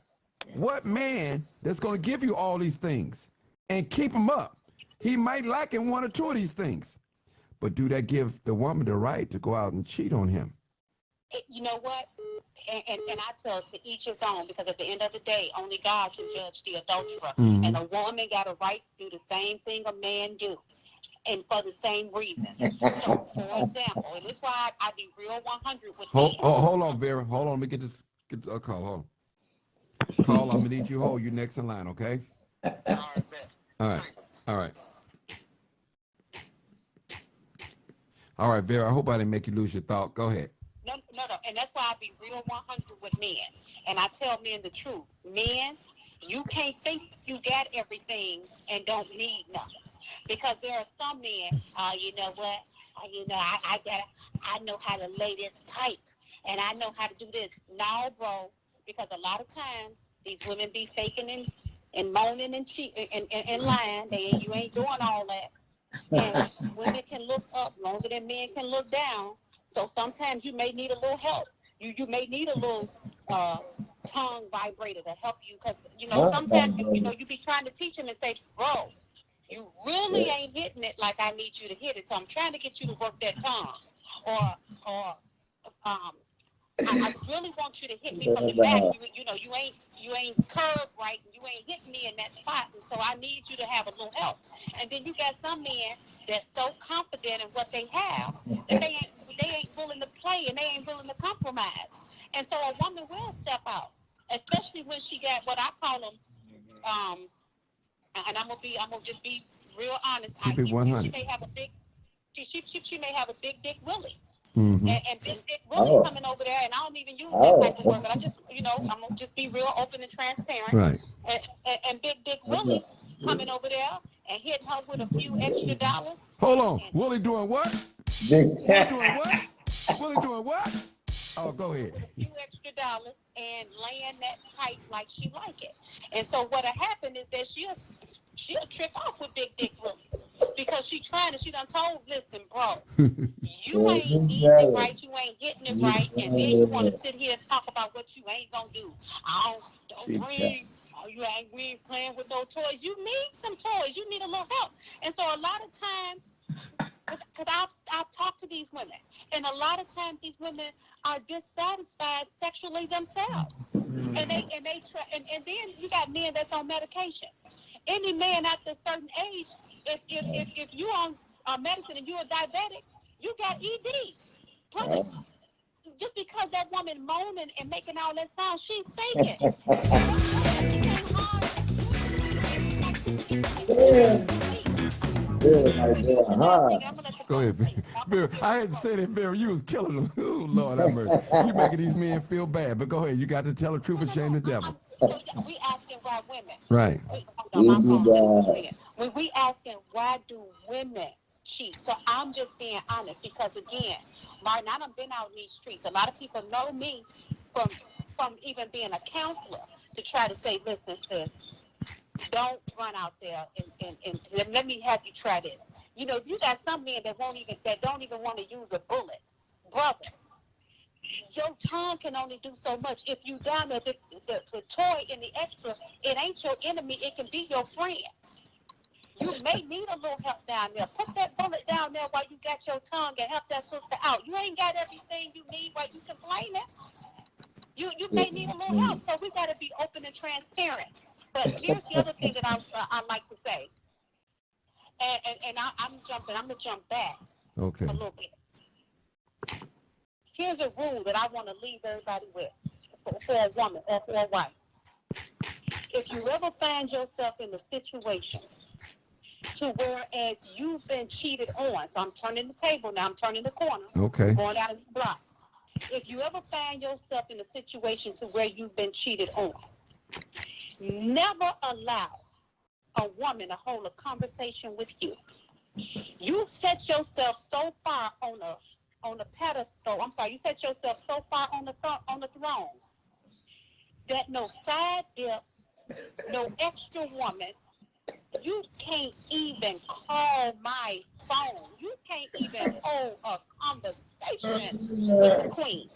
what man that's going to give you all these things and keep them up? He might lack in one or two of these things. But do that give the woman the right to go out and cheat on him? You know what? And I tell to each his own, because at the end of the day, only God can judge the adulterer. Mm-hmm. And a woman got a right to do the same thing a man do, and for the same reason. So, for example, and this is why I be real 100 with men. Hold on, Vera. Hold on. Let me get this. Get a call. Hold on. Call. I'm gonna need you. Hold you next in line. Okay. All right. All right. All right, Vera. I hope I didn't make you lose your thought. Go ahead. No. And that's why I be real 100 with men. And I tell men the truth. Men, you can't think you got everything and don't need nothing. Because there are some men, you know what? I know how to lay this tight. And I know how to do this. No, bro. Because a lot of times, these women be faking and moaning and cheating and lying. You ain't doing all that. And women can look up longer than men can look down. So sometimes you may need a little help. You may need a little tongue vibrator to help you, because you know sometimes you be trying to teach them and say, bro, you really ain't hitting it like I need you to hit it. So I'm trying to get you to work that tongue, or I really want you to hit me from the back. You ain't curved right, and you ain't hitting me in that spot, and so I need you to have a little help. And then you got some men that's so confident in what they have that they ain't willing to play, and they ain't willing to compromise. And so a woman will step out, especially when she got what I call them. And I'm gonna just be real honest. Keep it 100. She may have a big. She may have a big dick Willie. Mm-hmm. And Big Dick Willie coming over there, and I don't even use that type of word, but I just, I'm going to just be real open and transparent. Right. And Big Dick Willie coming over there and hitting her with a few extra dollars. Hold on. Willie doing what? Willie doing what? Willie doing what? Oh, go ahead. With a few extra dollars and laying that tight like she like it. And so what'll happen is that she'll trip off with Big Dick Willie. Because she done told, listen, bro, you ain't eating it right, you ain't hitting it right, and then you want to sit here and talk about what you ain't gonna do. Don't bring, we ain't playing with no toys. You need some toys. You need a little help. And so a lot of times, Because I've talked to these women, and a lot of times these women are dissatisfied sexually themselves, and then you got men that's on medication. Any man after a certain age, if you on medicine and you're a diabetic, you got ED. Brother, just because that woman moaning and making all that sound, she's faking. This ain't hard. Go ahead, Barry. I had to say that, Barry. You was killing them. Oh, Lord have mercy. You making these men feel bad. But go ahead. You got to tell the truth and shame the devil. So we asking why women. Right. When we asking why do women cheat? So I'm just being honest because again, Martin, I done been out in these streets. A lot of people know me from even being a counselor to try to say, listen, sis, don't run out there and let me have you try this. You know, you got some men that don't even want to use a bullet. Brother, your tongue can only do so much. If you down there, the toy and the extra, it ain't your enemy, it can be your friend. You may need a little help down there. Put that bullet down there while you got your tongue and help that sister out. You ain't got everything you need while you complaining. You may need a little help. So we got to be open and transparent. But here's the other thing that I like to say. And I'm going to jump back a little bit. Here's a rule that I want to leave everybody with for a woman or for a wife. If you ever find yourself in a situation to whereas you've been cheated on, so I'm turning the table now, I'm turning the corner, okay, going out of the block. If you ever find yourself in a situation to where you've been cheated on, never allow a woman to hold a conversation with you. You set yourself so far on the pedestal. I'm sorry, you set yourself so far on the throne that no side dip, no extra woman. You can't even call my phone. You can't even hold a conversation with the queen.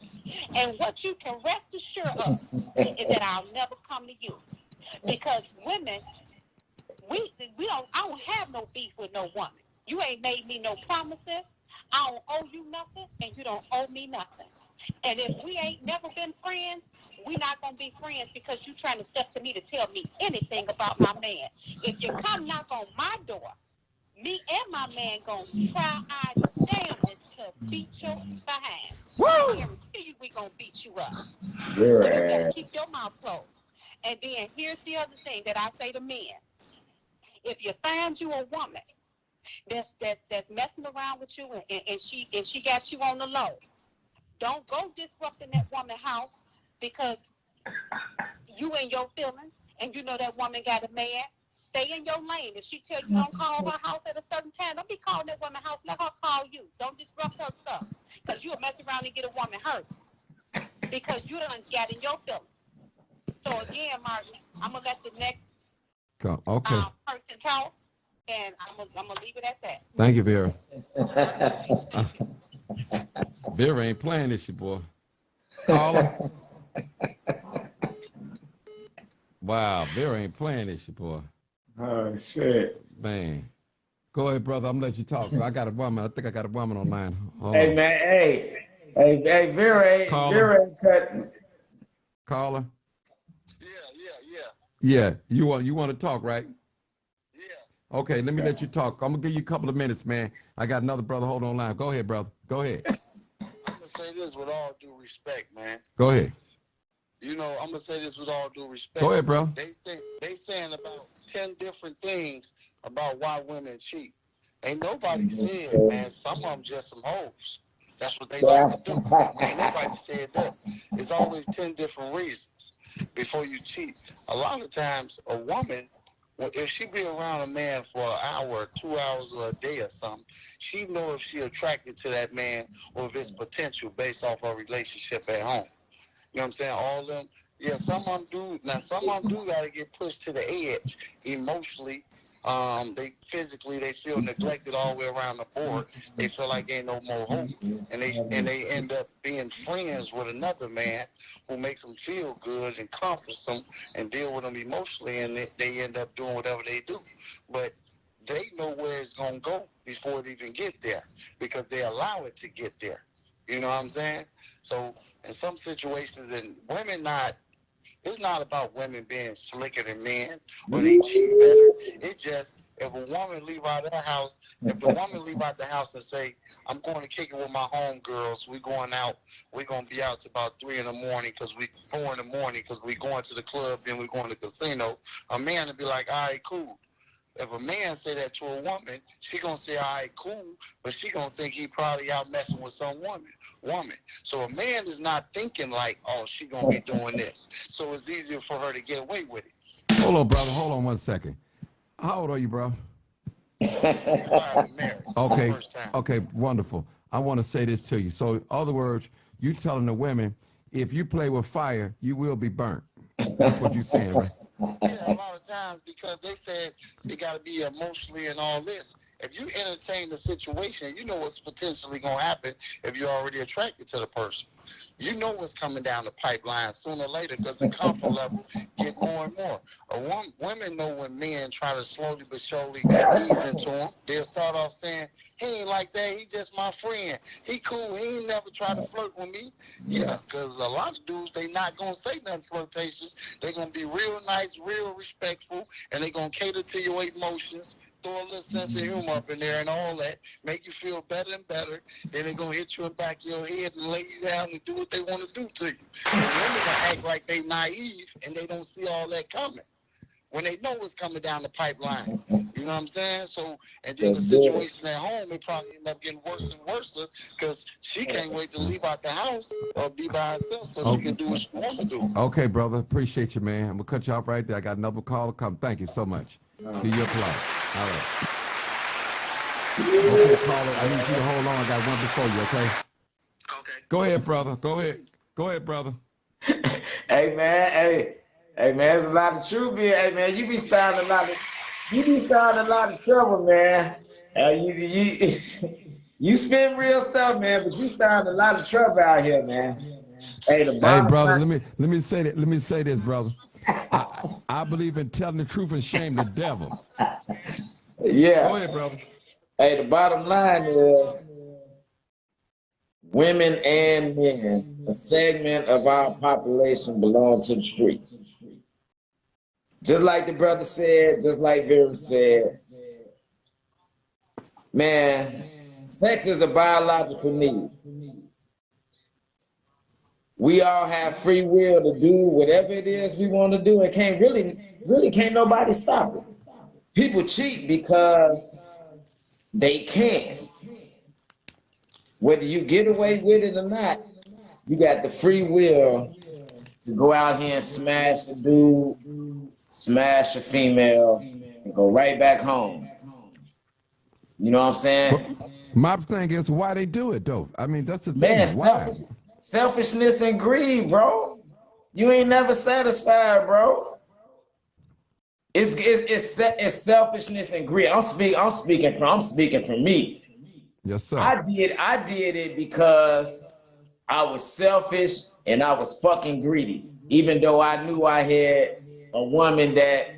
And what you can rest assured of is that I'll never come to you. Because women, I don't have no beef with no woman. You ain't made me no promises. I don't owe you nothing, and you don't owe me nothing. And if we ain't never been friends, we not going to be friends because you trying to step to me to tell me anything about my man. If you come knock on my door, me and my man going to try our damnedest to beat your behind. I guarantee you we going to beat you up. So you better keep your mouth closed. And then here's the other thing that I say to men. If you find you a woman that's messing around with you and she got you on the low, don't go disrupting that woman's house because you in your feelings and you know that woman got a man. Stay in your lane. If she tell you don't call her house at a certain time, don't be calling that woman's house. Let her call you. Don't disrupt her stuff because you'll mess around and get a woman hurt because you done got in your feelings. So again, Martin, I'm going to let the next person talk, and I'm going to leave it at that. Thank you, Vera. Vera ain't playing this shit, boy. Caller. Wow, Vera ain't playing this shit, boy. Oh, shit. Man. Go ahead, brother. I'm going to let you talk. I got a woman. I think I got a woman on line. Hold Hey, on. man. Hey, Vera ain't cutting. Caller. Yeah. You want to talk, right? Yeah. Okay, let me let you talk. I'm going to give you a couple of minutes, man. I got another brother holding on line. Go ahead, brother. Go ahead. I'm going to say this with all due respect, man. Go ahead. You know, I'm going to say this with all due respect. Go ahead, bro. They saying about 10 different things about why women cheat. Ain't nobody said, man, some of them just some hoes. That's what they like to do. Ain't nobody said that. There's always 10 different reasons before you cheat. A lot of times, a woman, if she be around a man for an hour, 2 hours, or a day or something, she know if she attracted to that man or if it's potential based off her relationship at home. You know what I'm saying? All of them. Yeah, some of them do. Now, some of them do got to get pushed to the edge emotionally. They physically, they feel neglected all the way around the board. They feel like ain't no more hope, and they end up being friends with another man who makes them feel good and comforts them and deal with them emotionally, and they end up doing whatever they do. But they know where it's gonna go before it even get there, because they allow it to get there. You know what I'm saying? So in some situations, and women not, it's not about women being slicker than men or they cheat better. It just, if a woman leave out of the house, if the woman leave out the house and say, I'm going to kick it with my homegirls, we going out, we're going to be out to about 3 in the morning because we 4 in the morning because we going to the club, then we going to the casino, a man would be like, all right, cool. If a man say that to a woman, she gonna say, all right, cool, but she gonna think he probably out messing with some woman. So a man is not thinking like, oh, she gonna be doing this. So it's easier for her to get away with it. Hold on, brother. Hold on 1 second. How old are you, bro? I'm married. Okay. First time. Okay, wonderful. I want to say this to you. So, in other words, you telling the women, if you play with fire, you will be burnt. That's what you're saying, right? Yeah, a lot of times, because they said they got to be emotionally and all this. If you entertain the situation, you know what's potentially going to happen if you're already attracted to the person. You know what's coming down the pipeline sooner or later, because the comfort level get more and more. Women know when men try to slowly but surely ease into them. They'll start off saying, he ain't like that, he just my friend. He cool, he ain't never tried to flirt with me. Yeah, because a lot of dudes, they not going to say nothing flirtatious. They're going to be real nice, real respectful, and they're going to cater to your emotions, throw a little sense of humor up in there and all that, make you feel better and better. Then they're going to hit you in the back of your head and lay you down and do what they want to do to you. And women will act like they naive and they don't see all that coming when they know what's coming down the pipeline. You know what I'm saying? So, and then the situation at home, it probably end up getting worse and worse because she can't wait to leave out the house or be by herself so she can do what she want to do. Okay, brother. Appreciate you, man. I'm going to cut you off right there. I got another call to come. Thank you so much. Give you applause. All right. Okay, caller. I need you to hold on. I got one before you, okay? Okay. Go ahead, brother. Go ahead. Go ahead, brother. Hey man, hey man, there's a lot of truth here. Hey man, you be starting a lot of trouble, man. You you spin real stuff, man, but you starting a lot of trouble out here, man. Hey, the Hey, bottom brother. line. Let me say that. Let me say this, brother. I believe in telling the truth and shame the devil. Yeah. Go ahead, brother. Hey, the bottom line is women and men, a segment of our population belong to the streets. Just like the brother said, just like Vera said, man, sex is a biological need. We all have free will to do whatever it is we want to do, and can't really can't nobody stop it. People cheat because they can. Whether you get away with it or not, you got the free will to go out here and smash a dude, smash a female, and go right back home. You know what I'm saying? My thing is why they do it, though. I mean, that's the Man, thing. Why? selfishness and greed, bro. You ain't never satisfied, bro. It's selfishness and greed. I'm speaking from me. Yes, sir. I did it because I was selfish and I was fucking greedy. Even though I knew I had a woman that,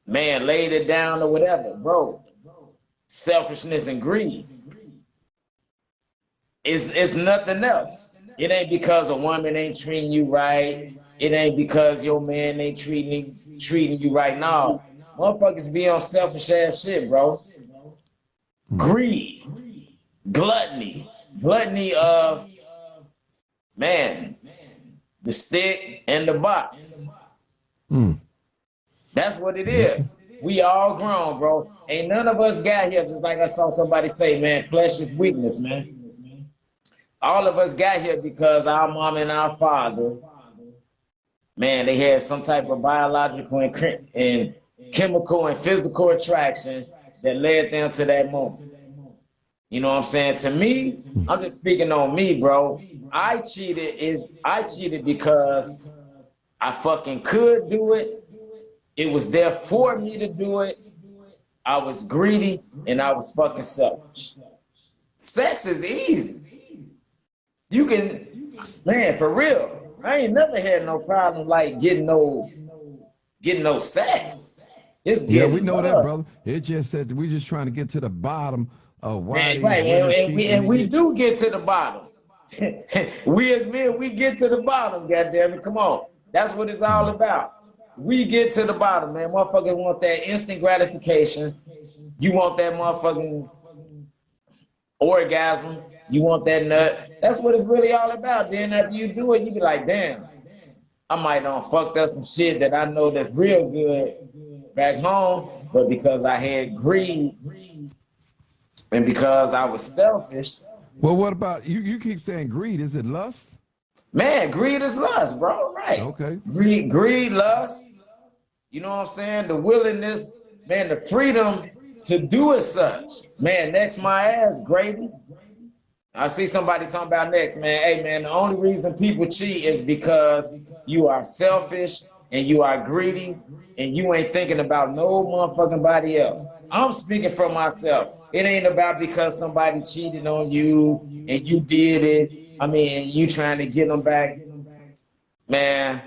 man, laid it down or whatever, bro. Selfishness and greed. It's nothing else. It ain't because a woman ain't treating you right. It ain't because your man ain't treating you right now. Motherfuckers be on selfish ass shit, bro. Greed, gluttony of, man, the stick and the box. That's what it is. We all grown, bro. Ain't none of us got here, just like I saw somebody say, man, flesh is weakness, man. All of us got here because our mom and our father, man, they had some type of biological and chemical and physical attraction that led them to that moment. You know what I'm saying? To me, I'm just speaking on me, bro. I cheated because I fucking could do it. It was there for me to do it. I was greedy and I was fucking selfish. Sex is easy. You can, man, for real. I ain't never had no problem like getting no sex. It's Yeah, we getting know that, rough. brother. It just said we just trying to get to the bottom of why Man, these right, women cheating. and we do get to the bottom. We as men, we get to the bottom, goddamn it. Come on. That's what it's all about. We get to the bottom, man. Motherfuckers want that instant gratification. You want that motherfucking orgasm. You want that nut. That's what it's really all about. Then after you do it, you be like, damn, I might done fucked up some shit that I know that's real good back home, but because I had greed and because I was selfish, Well, what about you? You keep saying greed. Is it lust? man, greed is lust, bro. Right. Okay. Greed, lust. You know what I'm saying? The willingness, man, the freedom to do as such. Man, next my ass, Grady. I see somebody talking about next, man. Hey, man, the only reason people cheat is because you are selfish and you are greedy and you ain't thinking about no motherfucking body else. I'm speaking for myself. It ain't about because somebody cheated on you and you did it. I mean, you trying to get them back. Man,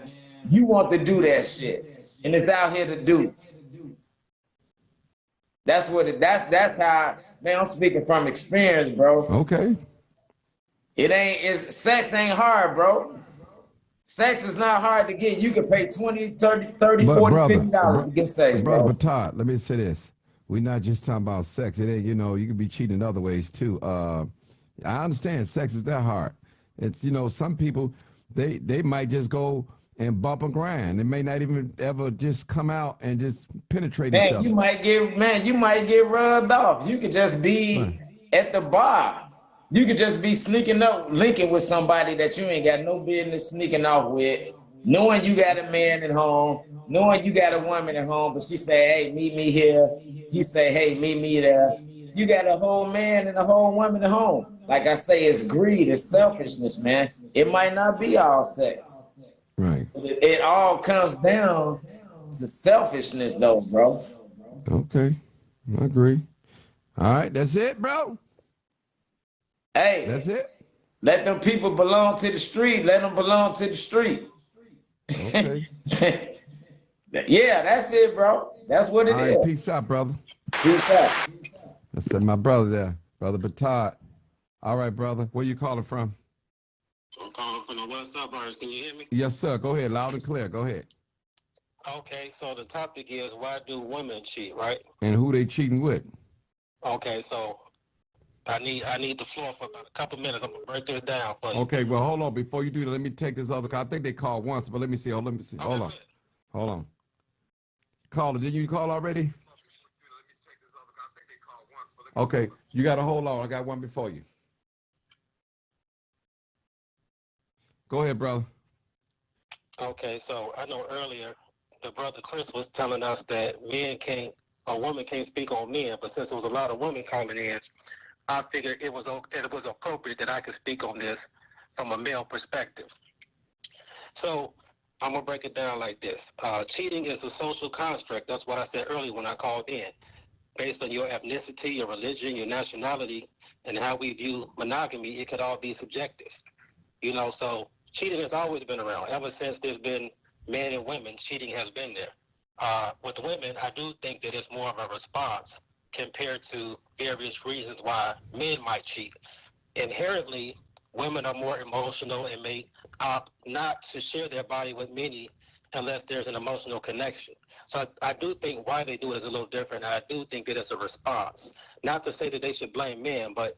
you want to do that shit. And it's out here to do. That's what that's how, man, I'm speaking from experience, bro. Okay. Sex ain't hard, bro. Sex is not hard to get. You can pay 20, 30, 30, But 40, brother, $50 to get sex, brother, bro. but Todd, let me say this: we're not just talking about sex. It ain't, you can be cheating in other ways too. I understand sex is that hard. It's, some people they might just go and bump and grind. They may not even ever just come out and just penetrate each Man, other. you might get rubbed off. You could just Right. be at the bar. You could just be sneaking up, linking with somebody that you ain't got no business sneaking off with, knowing you got a man at home, knowing you got a woman at home, but she say, hey, meet me here. He say, hey, meet me there. You got a whole man and a whole woman at home. Like I say, it's greed, it's selfishness, man. It might not be all sex. Right. It all comes down to selfishness, though, bro. Okay. I agree. All right. That's it, bro. That's Hey, it. let them people belong to the street. Let them belong to the street. Okay. Yeah, that's it, bro. That's what All it right. is. Peace out, brother. Peace out. That's my brother there, brother Batard. All right, brother. Where you calling from? I'm calling from the West Suburbs. Can you hear me? Yes, sir. Go ahead, loud and clear. Go ahead. Okay, so the topic is why do women cheat, right? And who they cheating with? Okay, so I need the floor for about a couple minutes. I'm gonna break this down for you. Okay, well, hold on. Before you do that, let me take this other call. I think they called once, but let me see. Let me see. Okay, Hold on. good. Hold on. Caller, did you call already? Okay, you got to hold on. I got one before you. Go ahead, brother. Okay, so I know earlier the brother Chris was telling us that a woman can't speak on men, but since there was a lot of women calling in, I figured it was appropriate that I could speak on this from a male perspective. So I'm gonna break it down like this. Cheating is a social construct. That's what I said earlier when I called in. Based on your ethnicity, your religion, your nationality, and how we view monogamy, it could all be subjective. So cheating has always been around. Ever since there's been men and women, cheating has been there. With women, I do think that it's more of a response compared to various reasons why men might cheat. Inherently, women are more emotional and may opt not to share their body with many unless there's an emotional connection. So I do think why they do it is a little different. I do think that it's a response. Not to say that they should blame men, but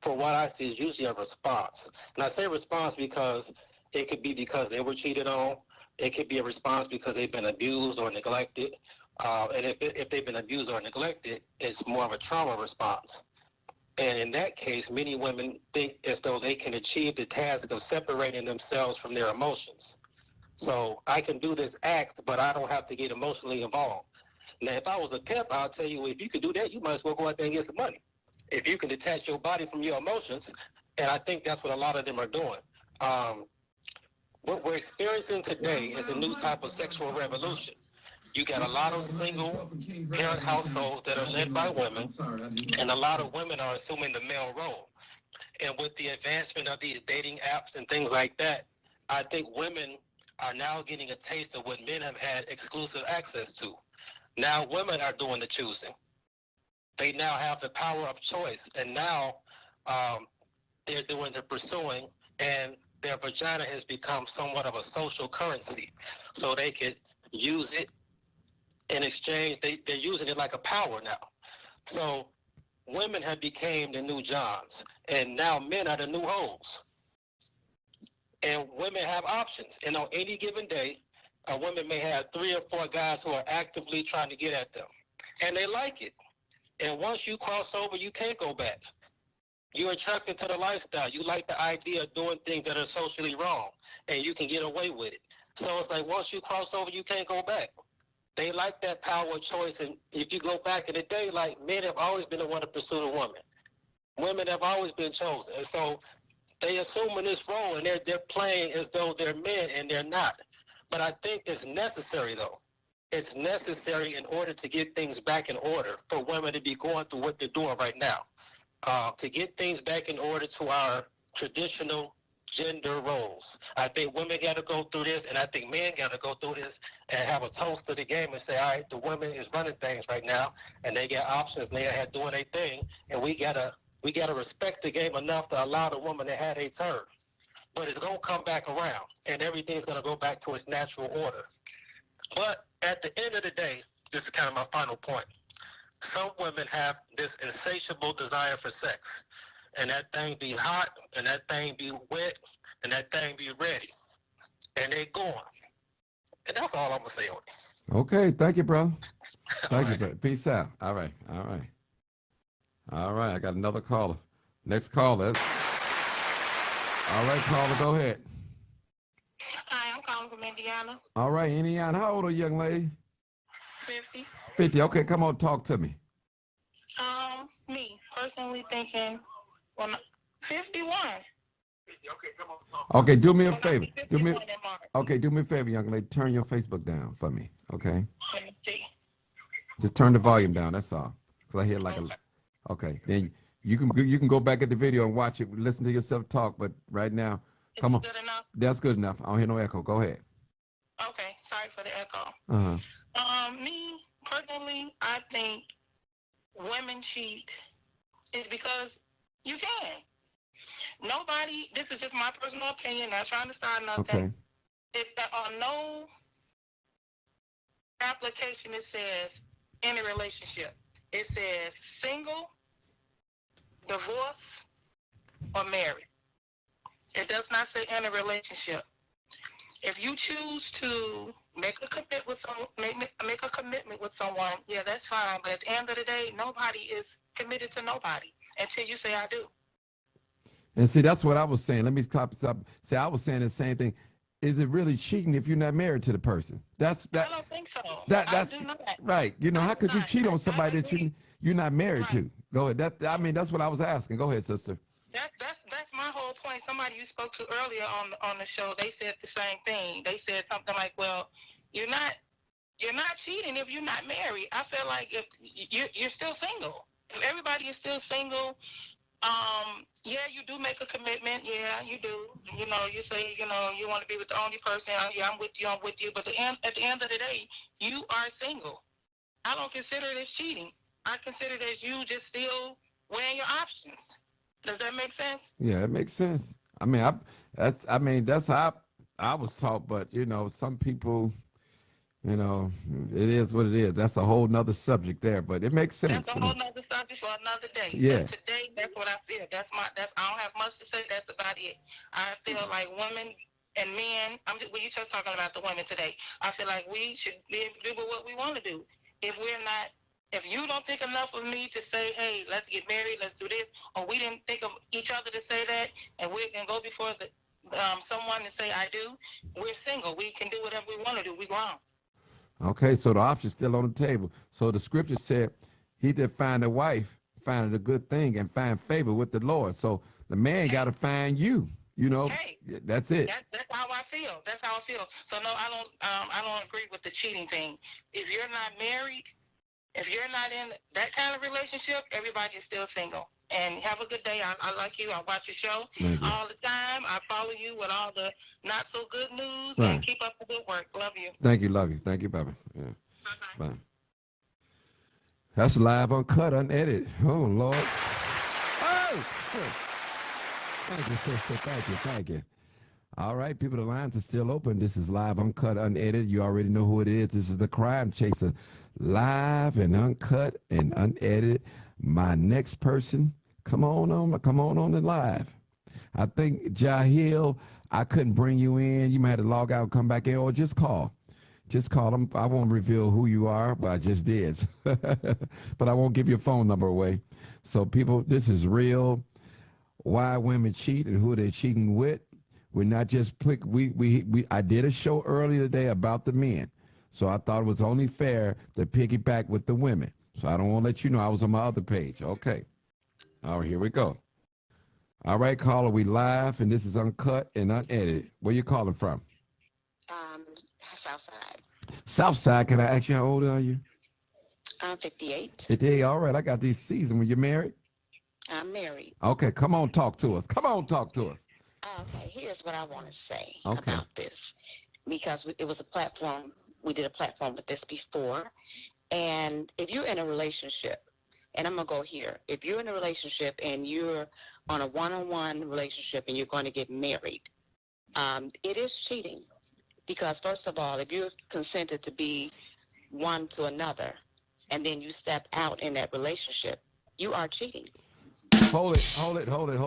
for what I see is usually a response. And I say response because it could be because they were cheated on. It could be a response because they've been abused or neglected. And if they've been abused or neglected, it's more of a trauma response. And in that case, many women think as though they can achieve the task of separating themselves from their emotions. So I can do this act, but I don't have to get emotionally involved. Now, if I was a pimp, I'll tell you, if you could do that, you might as well go out there and get some money. If you can detach your body from your emotions, and I think that's what a lot of them are doing. What we're experiencing today is a new type of sexual revolution. You got a lot of single parent households that are led by women, and a lot of women are assuming the male role. And with the advancement of these dating apps and things like that, I think women are now getting a taste of what men have had exclusive access to. Now women are doing the choosing. They now have the power of choice, and now they're doing the pursuing, and their vagina has become somewhat of a social currency. So they could use it in exchange. They're using it like a power now. So women have become the new Johns, and now men are the new hoes. And women have options. And on any given day, a woman may have 3 or 4 guys who are actively trying to get at them. And they like it. And once you cross over, you can't go back. You're attracted to the lifestyle. You like the idea of doing things that are socially wrong, and you can get away with it. So it's like once you cross over, you can't go back. They like that power of choice. And if you go back in the day, like men have always been the one to pursue the woman. Women have always been chosen. And so they assume in this role, and they're playing as though they're men, and they're not. But I think it's necessary, though. It's necessary in order to get things back in order for women to be going through what they're doing right now. To get things back in order to our traditional gender roles. I think women got to go through this, and I think men got to go through this and have a toast to the game and say, all right, the women is running things right now, and they got options, and they are doing their thing, and we gotta respect the game enough to allow the woman to have a turn. But it's going to come back around, and everything's going to go back to its natural order. But at the end of the day, this is kind of my final point. Some women have this insatiable desire for sex, and that thing be hot, and that thing be wet, and that thing be ready, and they going. And that's all I'm going to say on it. Okay, thank you, bro. Thank you, right. sir. Peace out. All right. I got another caller. Next caller. All right, caller, go ahead. Hi, I'm calling from Indiana. All right, Indiana. How old are you, young lady? 50. 50. Okay, come on, talk to me. Me personally thinking, 51. Okay, do me a favor. Do me a favor, young lady. Turn your Facebook down for me. Okay. Let me see. Just turn the volume down. That's all. Cause I hear like okay. Then you can go back at the video and watch it. Listen to yourself talk. But right now, come on. Good enough? That's good enough. I don't hear no echo. Go ahead. Okay. Sorry for the echo. Me personally, I think women cheat is because you can. Nobody. This is just my personal opinion. Not trying to start nothing. Okay. It's that on no application it says in a relationship. It says single, divorce, or married. It does not say in a relationship. If you choose to make a commitment with someone, yeah, that's fine. But at the end of the day, nobody is committed to nobody until you say I do. And see, that's what I was saying. Let me copy something. See, I was saying the same thing. Is it really cheating if you're not married to the person? I don't think so. I do not. Right. You know, how could you cheat on somebody that you're not married to? Go ahead. That's what I was asking. Go ahead, sister. That's my whole point. Somebody you spoke to earlier on the show, they said the same thing. They said something like, "Well, you're not cheating if you're not married." I feel like if you're still single, if everybody is still single, yeah, you do make a commitment. Yeah, you do. You know, you say, you want to be with the only person. Yeah, I'm with you. But at the end of the day, you are single. I don't consider it as cheating. I consider it as you just still weighing your options. Does that make sense? Yeah, it makes sense. I mean, that's how I was taught. But some people, it is what it is. That's a whole nother subject there. But it makes sense. That's a whole nother subject for another day. Yeah. But today, that's what I feel. I don't have much to say. That's about it. I feel like women and men. You just talking about the women today. I feel like we should be able to do what we want to do. If you don't think enough of me to say, hey, let's get married, let's do this, or we didn't think of each other to say that, and we can go before someone and say, I do, we're single. We can do whatever we want to do. We grown. Okay, so the option's still on the table. So the scripture said, he that find a wife, find a good thing and find favor with the Lord. So the man got to find you. Hey, that's it. That's how I feel. That's how I feel. So no, I don't agree with the cheating thing. If you're not married, if you're not in that kind of relationship, everybody is still single. And have a good day. I like you. I watch your show all the time. I follow you with all the not so good news. Right. And keep up the good work. Love you. Thank you. Love you. Thank you, Baba. Yeah. Bye-bye. Bye. That's live, uncut, unedited. Oh, Lord. Oh, thank you, sister. Thank you. Thank you. All right, people, the lines are still open. This is live, uncut, unedited. You already know who it is. This is the Crime Chaser, live and uncut and unedited. My next person, come on the live. I think Jahil, I couldn't bring you in. You might have to log out and come back in, or just call. Just call them. I won't reveal who you are, but I just did. But I won't give your phone number away. So, people, this is real. Why women cheat and who they're cheating with. We're not just quick. I did a show earlier today about the men, so I thought it was only fair to piggyback with the women. So I don't want to let you know I was on my other page. Okay. All right, here we go. All right, caller, we live, and this is uncut and unedited. Where you calling from? Um, Southside. Southside. Can I ask you how old are you? I'm 58. 58. All right, I got these seasons. When you're married? I'm married. Okay, come on, talk to us. Come on, talk to us. Okay, here's what I want to say Okay. about this. Because it was a platform, we did a platform with this before. And if you're in a relationship, and I'm going to go here, if you're in a relationship and you're on a one-on-one relationship and you're going to get married, it is cheating. Because first of all, if you're consented to be one to another, and then you step out in that relationship, you are cheating. Hold it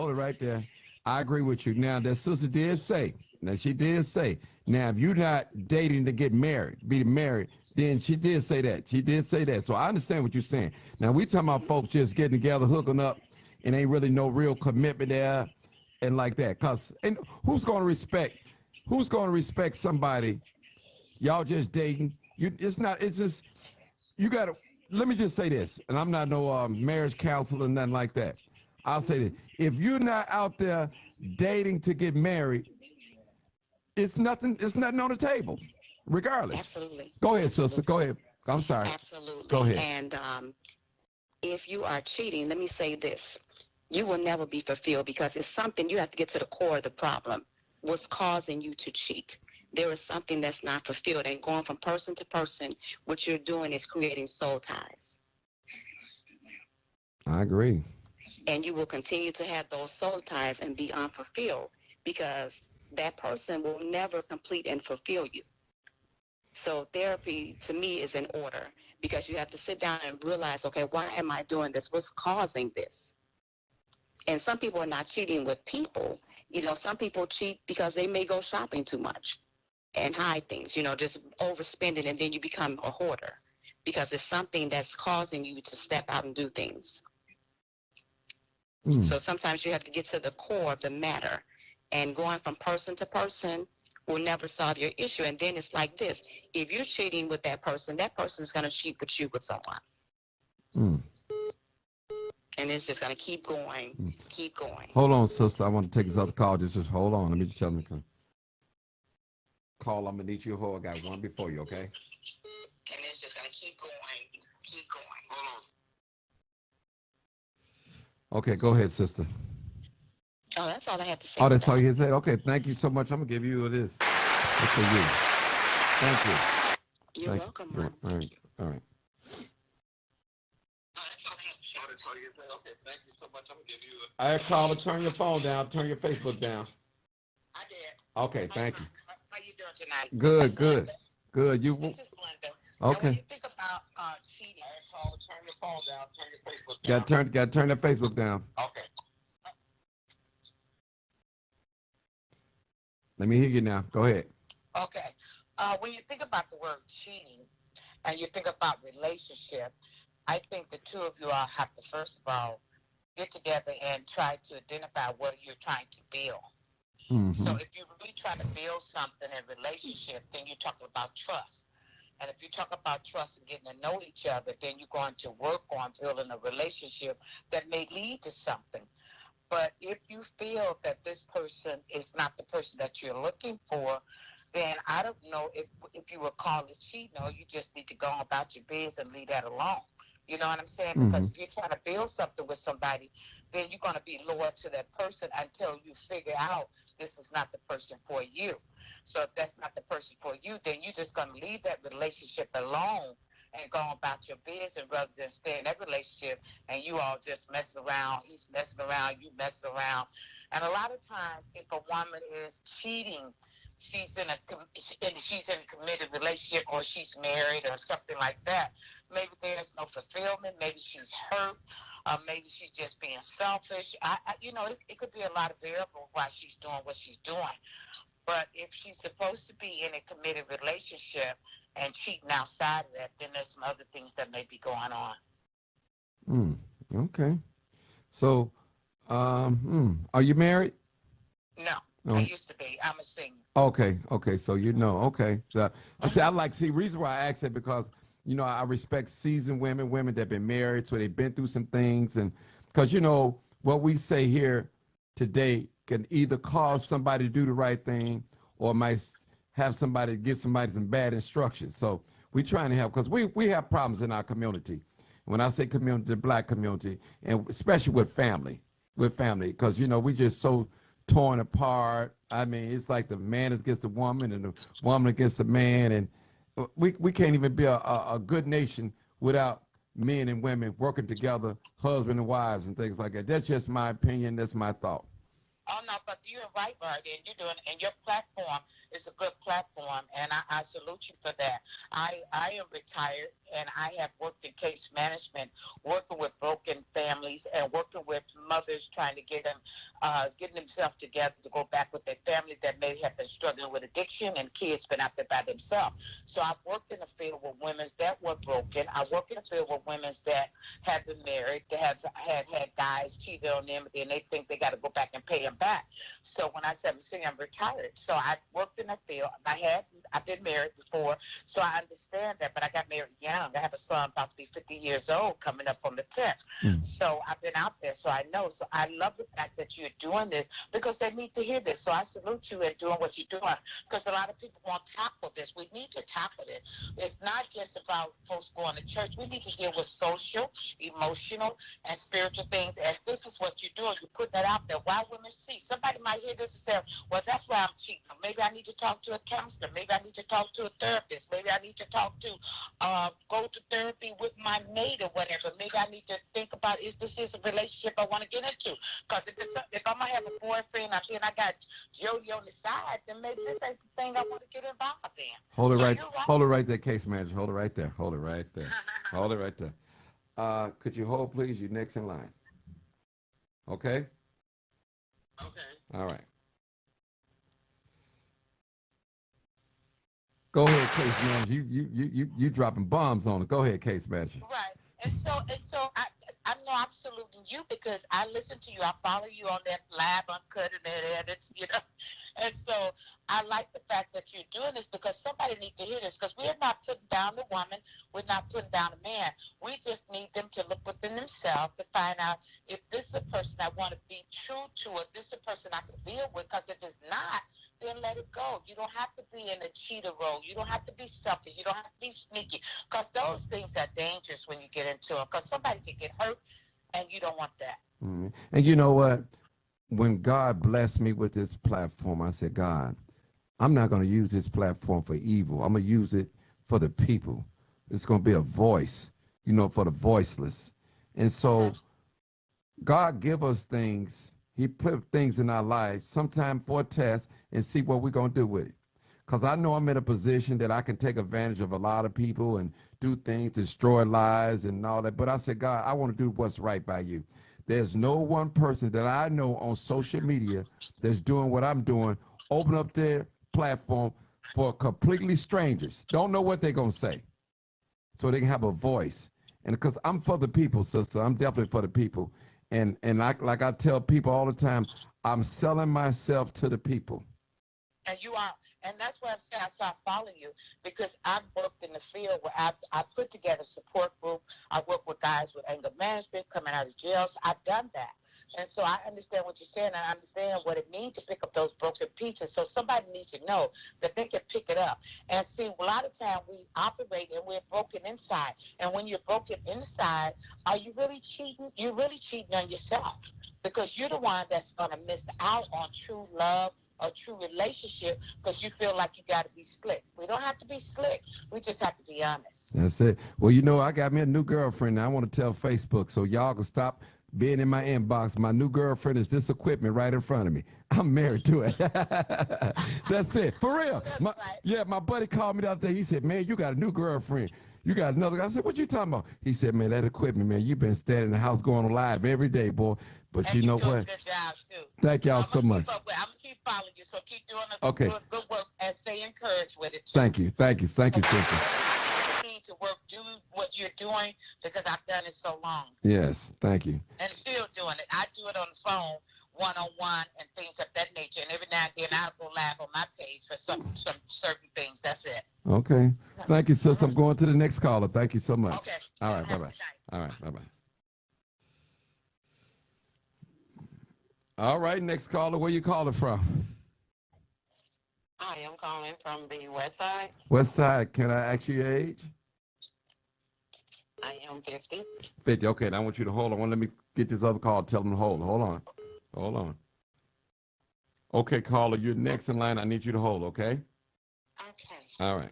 right there. I agree with you. Now, that sister did say, now, if you're not dating to get married, be married, then she did say that. She did say that. So I understand what you're saying. Now, we talking about folks just getting together, hooking up, and ain't really no real commitment there and like that. And who's going to respect somebody, y'all just dating? It's just, you got to, let me just say this, and I'm not no marriage counselor or nothing like that. I'll say this. If you're not out there dating to get married, it's nothing on the table, regardless. Absolutely. Go ahead, Absolutely. sister. Go ahead. I'm sorry. Absolutely. Go ahead. And if you are cheating, let me say this. You will never be fulfilled because it's something you have to get to the core of the problem. What's causing you to cheat? There is something that's not fulfilled. And going from person to person, what you're doing is creating soul ties. I agree. And you will continue to have those soul ties and be unfulfilled because that person will never complete and fulfill you. So therapy, to me, is in order because you have to sit down and realize, okay, why am I doing this? What's causing this? And some people are not cheating with people. Some people cheat because they may go shopping too much and hide things, just overspending, and then you become a hoarder because it's something that's causing you to step out and do things. So sometimes you have to get to the core of the matter, and going from person to person will never solve your issue. And then it's like this. If you're cheating with that person is going to cheat with you with someone. And it's just going to keep going, keep going. Hold on, sister. I want to take this other call. Just hold on. Let me just tell them. Call, I'm going to need you to hold. I got one before you, okay? And it's just going to keep going, keep going. Hold on. Okay, go ahead, sister. Oh, that's all I have to say. Oh, that's all you had to say? Okay, thank you so much. I'm going to give you this. It's for you. Thank you. You're welcome, Mom. All right. All right. Okay, thank you so much. I'm gonna give you All right, caller, turn your phone down. Turn your Facebook down. I did. Okay, thank you. How you doing tonight? Good. You. This is Linda. Okay. Now, when you think about cheating, caller, turn your phone down. Turn your Facebook down. Got to turn that Facebook down. Okay. Let me hear you now. Go ahead. Okay. When you think about the word cheating and you think about relationship, I think the two of you all have to, first of all, get together and try to identify what you're trying to build. Mm-hmm. So if you really try to build something in a relationship, then you're talking about trust. And if you talk about trust and getting to know each other, then you're going to work on building a relationship that may lead to something. But if you feel that this person is not the person that you're looking for, then I don't know if you would call it cheating, or you just need to go about your business and leave that alone. You know what I'm saying? Mm-hmm. Because if you're trying to build something with somebody, then you're going to be loyal to that person until you figure out this is not the person for you. So if that's not the person for you, then you're just going to leave that relationship alone and go about your business rather than stay in that relationship and you all just messing around. He's messing around, you messing around. And a lot of times, if a woman is cheating, she's in a committed relationship or she's married or something like that. Maybe there's no fulfillment. Maybe she's hurt. Maybe she's just being selfish. It could be a lot of variables why she's doing what she's doing. But if she's supposed to be in a committed relationship and cheating outside of that, then there's some other things that may be going on. Okay. So, are you married? No, I used to be. I'm a single. Okay. So okay. So see, reason why I ask that because I respect seasoned women that have been married, so they've been through some things, and because what we say here today can either cause somebody to do the right thing or might have somebody give somebody some bad instructions. So we're trying to help because we have problems in our community. When I say community, the black community, and especially with family, because we just so torn apart. I mean, it's like the man against the woman and the woman against the man, and we can't even be a good nation without men and women working together, husband and wives and things like that. That's just my opinion. That's my thought. Oh, no, but you're right, Marty, and you're doing, and your platform is a good platform, and I salute you for that. I am retired, and I have worked in case management, working with broken families and working with mothers trying to get them, getting themselves together to go back with their family that may have been struggling with addiction and kids been out there by themselves. So I've worked in the field with women that were broken. I work in the field with women that have been married, that have had guys cheated on them, and they think they got to go back and pay them back. So when I said I'm retired. So I worked in that field. I've been married before, so I understand that. But I got married young. I have a son about to be 50 years old coming up on the 10th. So I've been out there, so I know. So I love the fact that you're doing this because they need to hear this. So I salute you in doing what you're doing because a lot of people won't tackle this. We need to tackle it. It's not just about folks going to church. We need to deal with social, emotional, and spiritual things. And this is what you're doing. You put that out there. Why women cheat? Somebody might hear this and say, well, that's why I'm cheating. Maybe I need to talk to a counselor. Maybe I need to talk to a therapist. Maybe I need to talk to, go to therapy with my mate or whatever. Maybe I need to think about, is this a relationship I want to get into? Because if I'm going to have a boyfriend and I got Jody on the side, then maybe this ain't the thing I want to get involved in. Hold it right there, case manager. Hold it right there. Hold it right there. Could you hold, please? You're next in line. Okay? Okay. All right. Go ahead, case manager. You dropping bombs on it. Go ahead, case manager. Right. And so I know I'm saluting you because I listen to you. I follow you on that live uncut and that edits, And so I like the fact that you're doing this because somebody needs to hear this because we're not putting down the woman. We're not putting down the man. We just need them to look within themselves to find out if this is a person I want to be true to or this is a person I can build with because if it's not, then let it go. You don't have to be in a cheater role. You don't have to be selfish. You don't have to be sneaky because those things are dangerous when you get into them because somebody can get hurt and you don't want that. Mm-hmm. And you know what? When God blessed me with this platform, I said, God, I'm not going to use this platform for evil. I'm going to use it for the people. It's going to be a voice, for the voiceless. And so God give us things. He put things in our lives, sometime for a test, and see what we're going to do with it. Because I know I'm in a position that I can take advantage of a lot of people and do things, destroy lives and all that. But I said, God, I want to do what's right by you. There's no one person that I know on social media that's doing what I'm doing, open up their platform for completely strangers. Don't know what they're going to say. So they can have a voice. And because I'm for the people, sister, I'm definitely for the people. And like I tell people all the time, I'm selling myself to the people. And you are. And that's why I'm saying I start following you because I've worked in the field where I put together a support group. I work with guys with anger management coming out of jail. So I've done that. And so I understand what you're saying. I understand what it means to pick up those broken pieces. So somebody needs to know that they can pick it up. And see, a lot of time we operate and we're broken inside. And when you're broken inside, are you really cheating? You're really cheating on yourself because you're the one that's going to miss out on true love, a true relationship because you feel like you got to be slick. We don't have to be slick. We just have to be honest. That's it. Well, you know, I got me a new girlfriend. I want to tell Facebook so y'all can stop being in my inbox. My new girlfriend is this equipment right in front of me. I'm married to it. That's it. For real. Yeah, my buddy called me the other day. He said, man, you got a new girlfriend. You got another. I said, what you talking about? He said, man, that equipment, man, you've been standing in the house going live every day, boy. But and you know doing what? a good job, too. Thank y'all so much. I'm going to keep following you, so keep doing good work and stay encouraged with it, too. Thank you. Thank you. Thank you, sister. Need to work, do what you're doing because I've done it so long. Yes, thank you. And still doing it. I do it on the phone, one-on-one, and things of that nature. And every now and then I'll go live on my page for some certain things. That's it. Okay. Thank you, sis. I'm going to the next caller. Thank you so much. Okay. All right. Bye-bye. All right. Bye-bye. All right. Next caller. Where you calling from? I am calling from the West Side. West Side. Can I ask you your age? I am 50. 50. Okay. Now I want you to hold on. Let me get this other call. Tell them to hold. Hold on. Hold on. Okay, caller. You're next in line. I need you to hold. Okay. Okay. All right.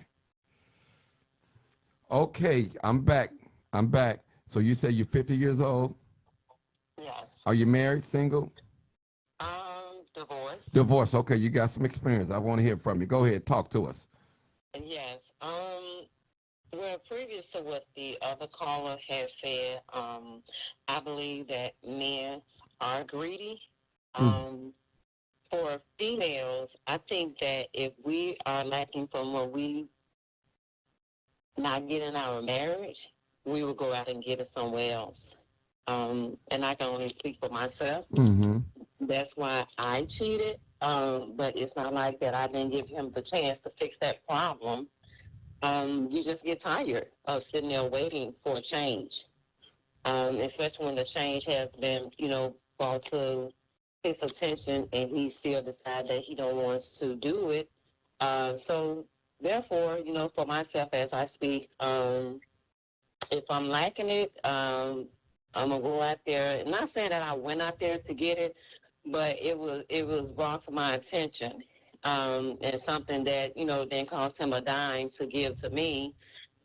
Okay. I'm back. So you say you're 50 years old? Yes. Are you married, single? Divorced. Divorce. Okay, you got some experience. I want to hear from you. Go ahead, talk to us. Yes. Well, previous to what the other caller has said, I believe that men are greedy. For females, I think that if we are lacking from what we not get in our marriage, we will go out and get it somewhere else. And I can only speak for myself. Mm-hmm. That's why I cheated. But it's not like that I didn't give him the chance to fix that problem. You just get tired of sitting there waiting for a change, especially when the change has been, brought to his attention and he still decides that he don't want to do it. So therefore, for myself as I speak, if I'm lacking it, I'm gonna go out there. Not saying that I went out there to get it, but it was brought to my attention, and something that didn't cost him a dime to give to me.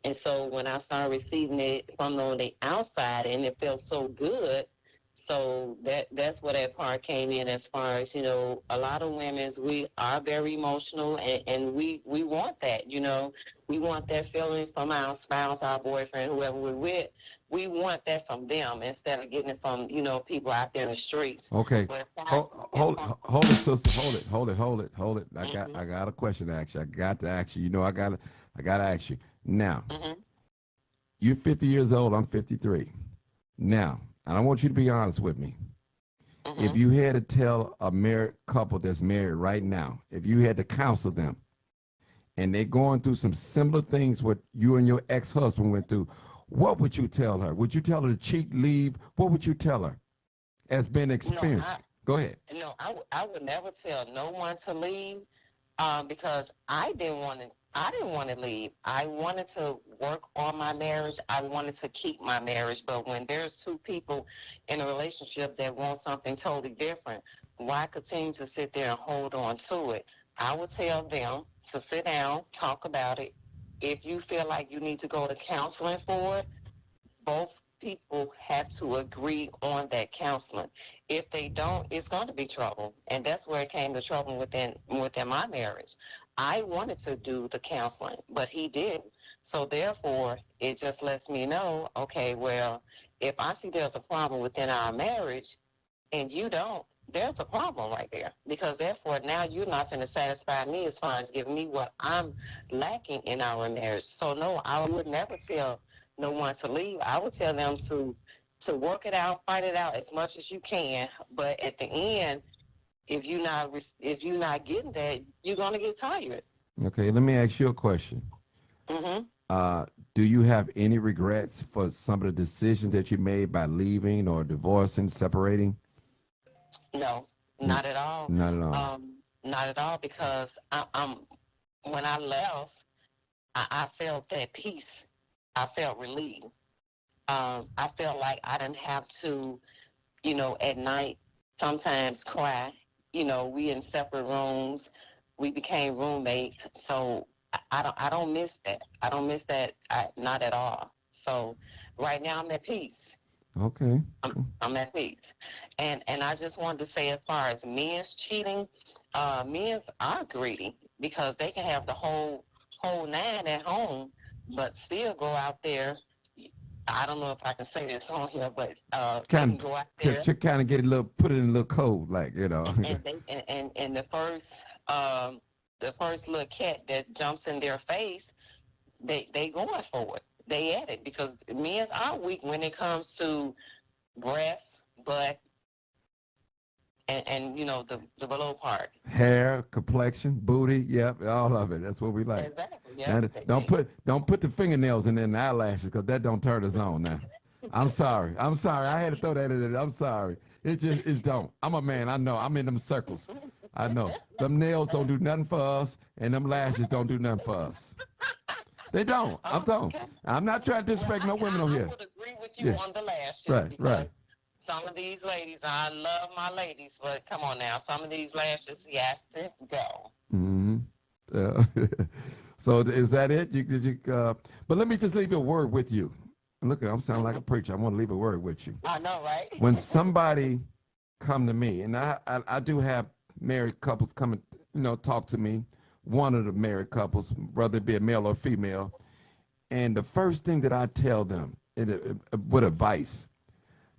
And so when I started receiving it from on the outside, and it felt so good, so that's where that part came in. As far as a lot of women, we are very emotional, and we want that. We want that feeling from our spouse, our boyfriend, whoever we're with. We want that from them instead of getting it from people out there in the streets. Okay. Hold it, sister. Hold it. I got a question to ask you. I got to ask you. I got to ask you. Now, you're 50 years old. I'm 53. Now, and I want you to be honest with me. If you had to tell a married couple that's married right now, if you had to counsel them, and they're going through some similar things what you and your ex-husband went through, what would you tell her? Would you tell her to cheat, leave? What would you tell her as been experienced? Go ahead. No, I would never tell no one to leave, because I didn't want to leave. I wanted to work on my marriage. I wanted to keep my marriage. But when there's two people in a relationship that want something totally different, why continue to sit there and hold on to it? I would tell them to sit down, talk about it. If you feel like you need to go to counseling for it, both people have to agree on that counseling. If they don't, it's going to be trouble. And that's where it came to trouble within my marriage. I wanted to do the counseling, but he didn't. So therefore, it just lets me know, okay, well, if I see there's a problem within our marriage and you don't, there's a problem right there. Because therefore, now you're not going to satisfy me as far as giving me what I'm lacking in our marriage. So no, I would never tell no one to leave. I would tell them to work it out, fight it out as much as you can. But at the end, if you're not getting that, you're gonna get tired. Okay, let me ask you a question. Do you have any regrets for some of the decisions that you made by leaving or divorcing, separating? No, not at all. Not at all. Not at all, because when I left, I felt that peace. I felt relieved. I felt like I didn't have to, at night, sometimes cry we in separate rooms. We became roommates. So I don't miss that. I don't miss that. Not at all. So right now I'm at peace. Okay. I'm at peace. And I just wanted to say, as far as men's cheating, men's are greedy because they can have the whole nine at home, but still go out there. I don't know if I can say this on here, but they can go out there Kind of get a little, put it in a little code, like, and the first little cat that jumps in their face, they going for it. They at it because men's are weak when it comes to breasts, butt, and the below part. Hair, complexion, booty, yep, all of it. That's what we like. Exactly. Now, Yeah. don't put the fingernails in the eyelashes, because that don't turn us on now. I'm sorry. I had to throw that in there. I'm sorry. It don't. I'm a man. I know. I'm in them circles. I know. Them nails don't do nothing for us, and them lashes don't do nothing for us. They don't. I'm not trying to disrespect no women on here. I would agree with you on the lashes. Right. Some of these ladies, I love my ladies, but come on now, some of these lashes, he has to go. Mm-hmm. So is that it? But let me just leave a word with you. Look, I'm sounding like a preacher. I want to leave a word with you. I know, right? When somebody come to me, and I do have married couples come and talk to me, one of the married couples, whether it be a male or female, and the first thing that I tell them with advice,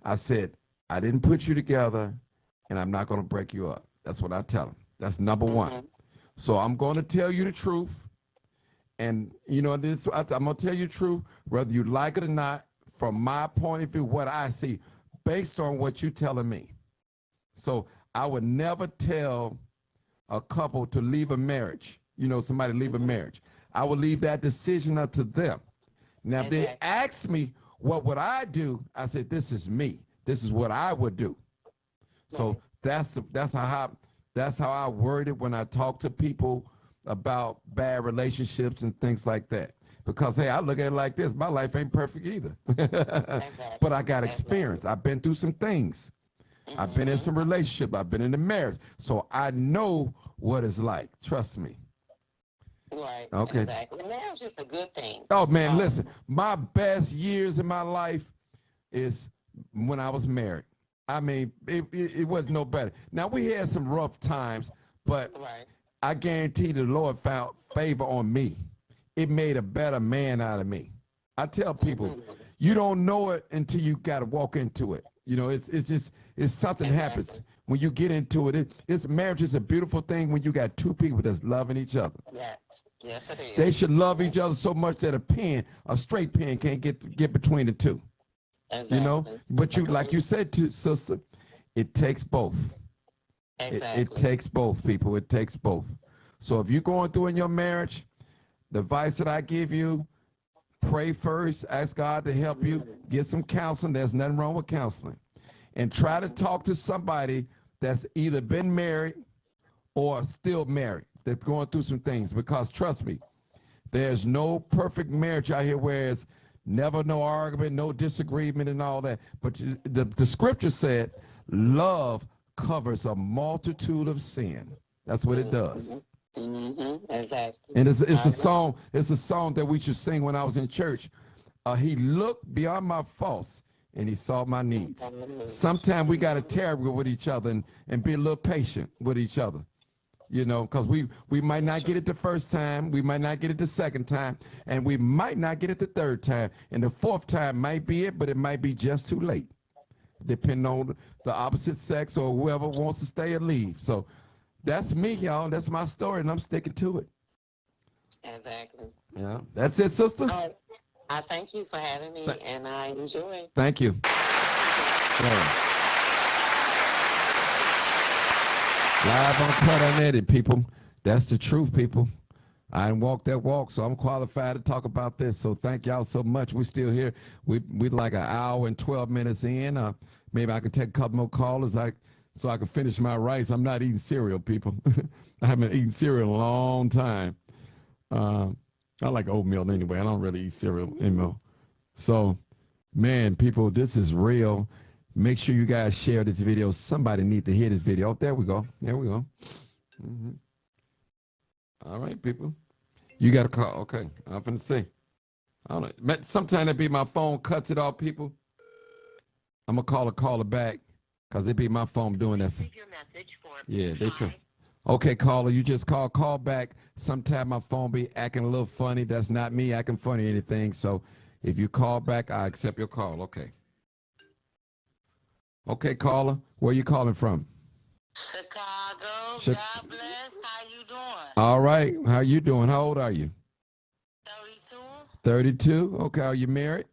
I said, I didn't put you together, and I'm not going to break you up. That's what I tell them. That's number one. So I'm going to tell you the truth. And, I'm going to tell you the truth, whether you like it or not, from my point of view, what I see, based on what you're telling me. So I would never tell a couple to leave a marriage, somebody leave a marriage. I would leave that decision up to them. Now, if they ask me, what would I do? I said, this is me. This is what I would do. So that's how I word it when I talk to people about bad relationships and things like that. Because, hey, I look at it like this. My life ain't perfect either. But I got experience. I've been through some things. I've been in some relationships. I've been in a marriage. So I know what it's like. Trust me. Right. Okay. Exactly. And that's just a good thing. Oh, man, listen. My best years in my life is when I was married. I mean, it was no better. Now, we had some rough times, but I guarantee the Lord found favor on me. It made a better man out of me. I tell people, you don't know it until you got to walk into it. It's something happens when you get into it. Marriage is a beautiful thing when you got two people that's loving each other. Yes, it is. They should love each other so much that a straight pen can't get between the two. Exactly. But like you said, sister, it takes both. Exactly. It takes both, people. It takes both. So if you're going through in your marriage, the advice that I give you, pray first, ask God to help you, get some counseling. There's nothing wrong with counseling. And try to talk to somebody that's either been married or still married, that's going through some things. Because trust me, there's no perfect marriage out here where it's never no argument, no disagreement and all that. But the scripture said love covers a multitude of sin. That's what it does. Exactly. And it's a song. It's a song that we should sing when I was in church. He looked beyond my faults and he saw my needs. Sometimes we got to tarry with each other and be a little patient with each other. Because we might not get it the first time, we might not get it the second time, and we might not get it the third time. And the fourth time might be it, but it might be just too late, depending on the opposite sex or whoever wants to stay or leave. So that's me, y'all. That's my story, and I'm sticking to it. Exactly. Yeah, that's it, sister. I thank you for having me, and I enjoy. Thank you. Yeah. Live on Cut Unedited, people. That's the truth, people. I didn't walk that walk, so I'm qualified to talk about this. So thank y'all so much. We're still here. We like an hour and 12 minutes in. Maybe I can take a couple more callers so I can finish my rice. I'm not eating cereal, people. I haven't eaten cereal in a long time. I like oatmeal anyway. I don't really eat cereal anymore. So, man, people, this is real. Make sure you guys share this video. Somebody need to hear this video. Oh, there we go. There we go. All right, people. You got a call. Okay. I'm finna say. I don't know. Sometimes it be my phone cuts it off, people. I'm going to call her back because it be my phone doing that. Yeah, they try. Okay, caller, you just call back. Sometime my phone be acting a little funny. That's not me acting funny or anything. So if you call back, I accept your call. Okay. Okay, caller, where you calling from? Chicago. God bless. How you doing? All right. How you doing? How old are you? 32. 32. Okay. Are you married?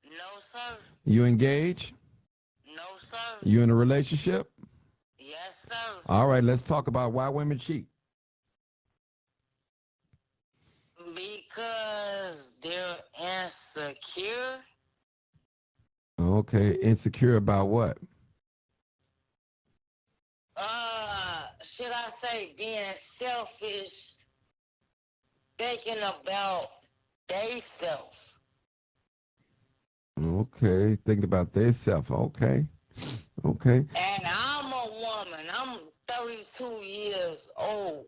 No, sir. You engaged? No, sir. You in a relationship? Yes, sir. All right. Let's talk about why women cheat. Because they're insecure. Okay. Insecure about what? Should I say being selfish, thinking about they self. Okay. Thinking about themselves. Okay. Okay. And I'm a woman. I'm 32 years old.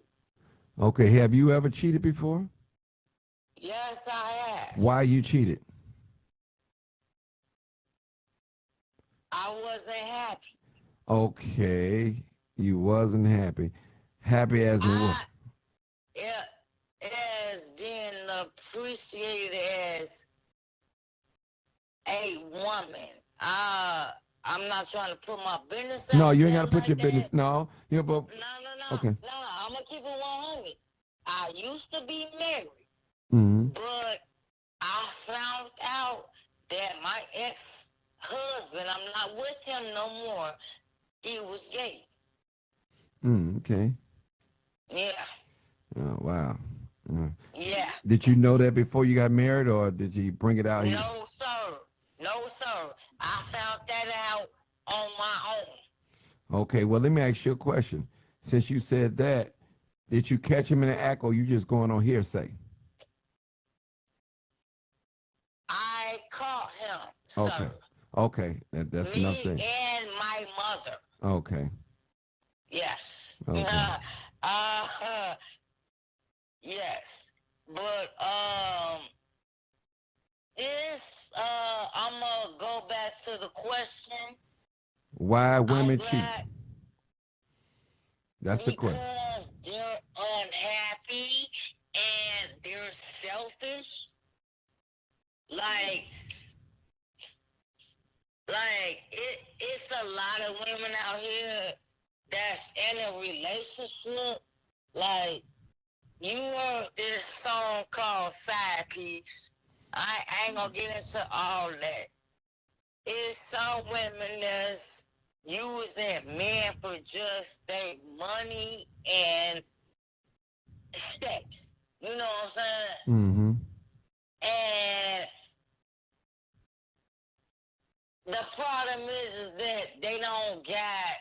Okay. Have you ever cheated before? Yes, I have. Why you cheated? I wasn't happy. Okay. You wasn't happy. Happy as in what? As being appreciated as a woman. I'm not trying to put my business out. No, you ain't got to put your business. No. No. Okay. No, I'm going to keep it 100. I used to be married. Mm-hmm. But I found out that my ex-husband, I'm not with him no more, he was gay. Okay. Yeah. Oh, wow. Yeah. Did you know that before you got married, or did you bring it out here? No, sir. No, sir. I found that out on my own. Okay, well, let me ask you a question. Since you said that, did you catch him in the act, or you just going on hearsay? I caught him, Okay. sir. Okay, that's enough saying. Me and my mother. Okay. Yes. Okay. Yes. But I'm gonna go back to the question. Why women cheat? That's the question. Because they're unhappy and they're selfish. Like it's a lot of women out here that's in a relationship. Like, you heard this song called Side Piece. I ain't gonna get into all that. It's some women that's using men for just their money and sex. You know what I'm saying? Mm-hmm. And the problem is that they don't got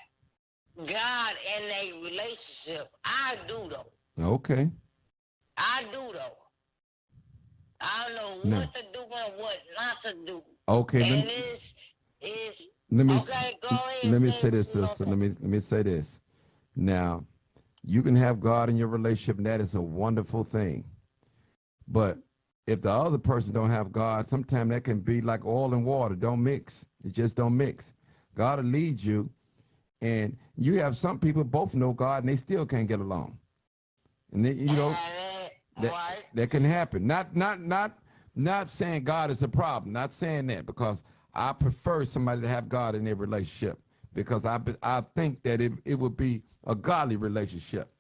God in a relationship. I do though. Okay. I do though. I don't know what to do and what not to do. Okay. And okay, go ahead. Let me say this, sister. Let me say this. Now, you can have God in your relationship, and that is a wonderful thing. But if the other person don't have God, sometimes that can be like oil and water. Don't mix. It just don't mix. God will lead you, and you have some people both know God, and they still can't get along. And they, that can happen. Not saying God is a problem. Not saying that, because I prefer somebody to have God in their relationship, because I think that it would be a godly relationship.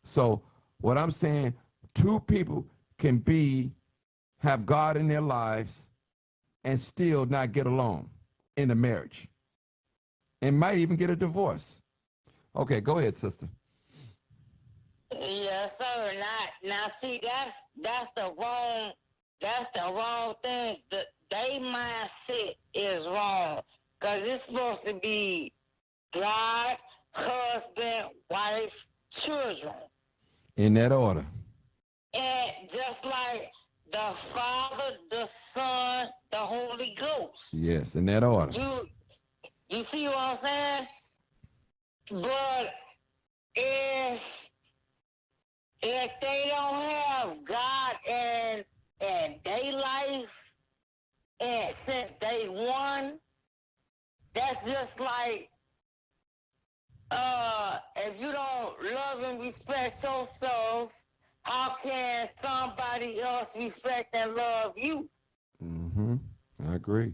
So what I'm saying, two people can have God in their lives and still not get along in a marriage, and might even get a divorce. Okay, go ahead, sister. Yes, sir. Now see, that's the wrong thing. They mindset is wrong, because it's supposed to be God, husband, wife, children. In that order. And just like the Father, the Son, the Holy Ghost. Yes, in that order. You see what I'm saying? But if they don't have God in their life, and since day one, that's just like if you don't love and respect yourself, how can somebody else respect and love you? Mm-hmm. I agree.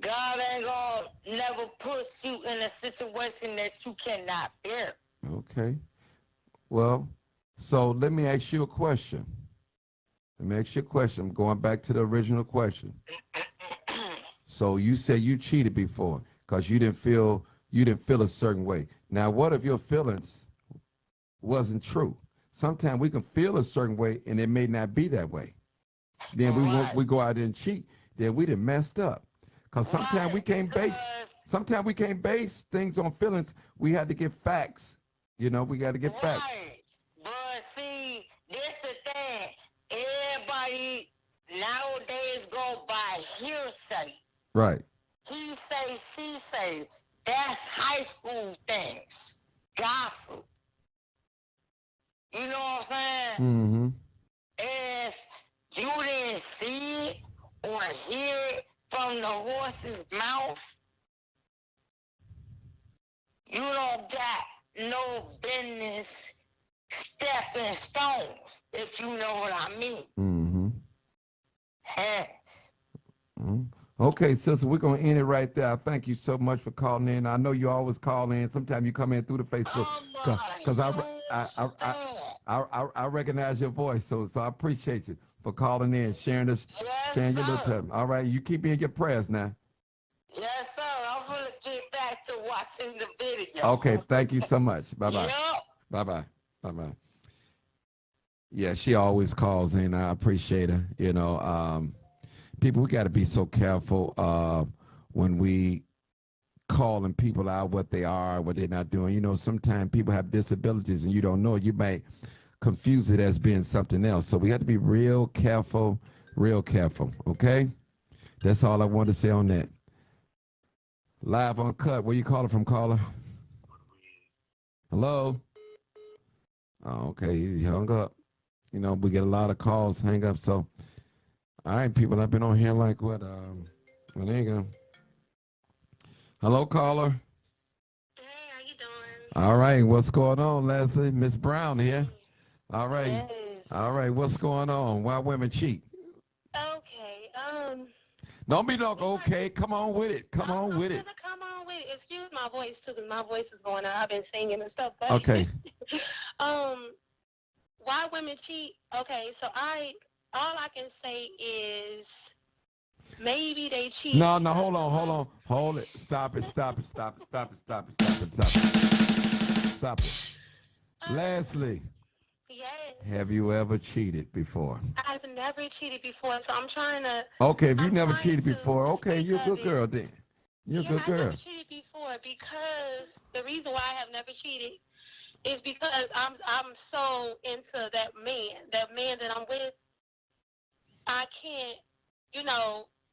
God ain't gonna never put you in a situation that you cannot bear. Okay. Well, so let me ask you a question. Let me ask you a question. I'm going back to the original question. So you said you cheated before because you didn't feel a certain way. Now, what if your feelings wasn't true? Sometimes we can feel a certain way and it may not be that way. Then Right. we go out there and cheat. Then we done messed up. Cause Right. Because sometimes we can't base things on feelings. We had to get facts. We got to get facts. right. But see, this the thing. Everybody nowadays go by hearsay. Right. He say, she say. That's high school things. Gossip. You know what I'm saying? Mm-hmm. If you didn't see it or hear it from the horse's mouth, you don't got no business stepping stones, if you know what I mean. Mm-hmm. Huh. Okay, sister, we're gonna end it right there. Thank you so much for calling in. I know you always call in. Sometimes you come in through the Facebook, cause I recognize your voice. So I appreciate you for calling in, sharing this, Yes, sharing your little sir. time. All right, you keep me in your prayers now. Yes, sir. I'm gonna get back to watching the video. Okay, thank you so much. Bye bye. Yup. Bye bye. Bye bye. Yeah, she always calls in. I appreciate her. People, we got to be so careful when we calling people out what they are, what they're not doing. Sometimes people have disabilities and you don't know. You may confuse it as being something else. So we have to be real careful, real careful. Okay? That's all I want to say on that. Live on cut. Where you calling from, caller? Hello? Oh, okay. He hung up. We get a lot of calls, hang up. So, all right, people, I've been on here like what? Well, there you go. Hello, caller. Hey, how you doing? All right, what's going on, Leslie? Miss Brown here. All right. Yes. All right, what's going on? Why women cheat? Okay. Don't be like, okay, come on with it. Come on with it. Come on with it. Excuse my voice too, because my voice is going out. I've been singing and stuff. But Okay. why women cheat? Okay, so all I can say is maybe they cheat. No, hold it. Stop it. Stop it. Leslie, Yes. have you ever cheated before? I've never cheated before, so I'm trying to. Okay, if you I'm never trying cheated to before, okay, think you're a of good it. girl then. You're a good I've girl. never cheated before because the reason why I have never cheated is because I'm so into that man that I'm with. I can't,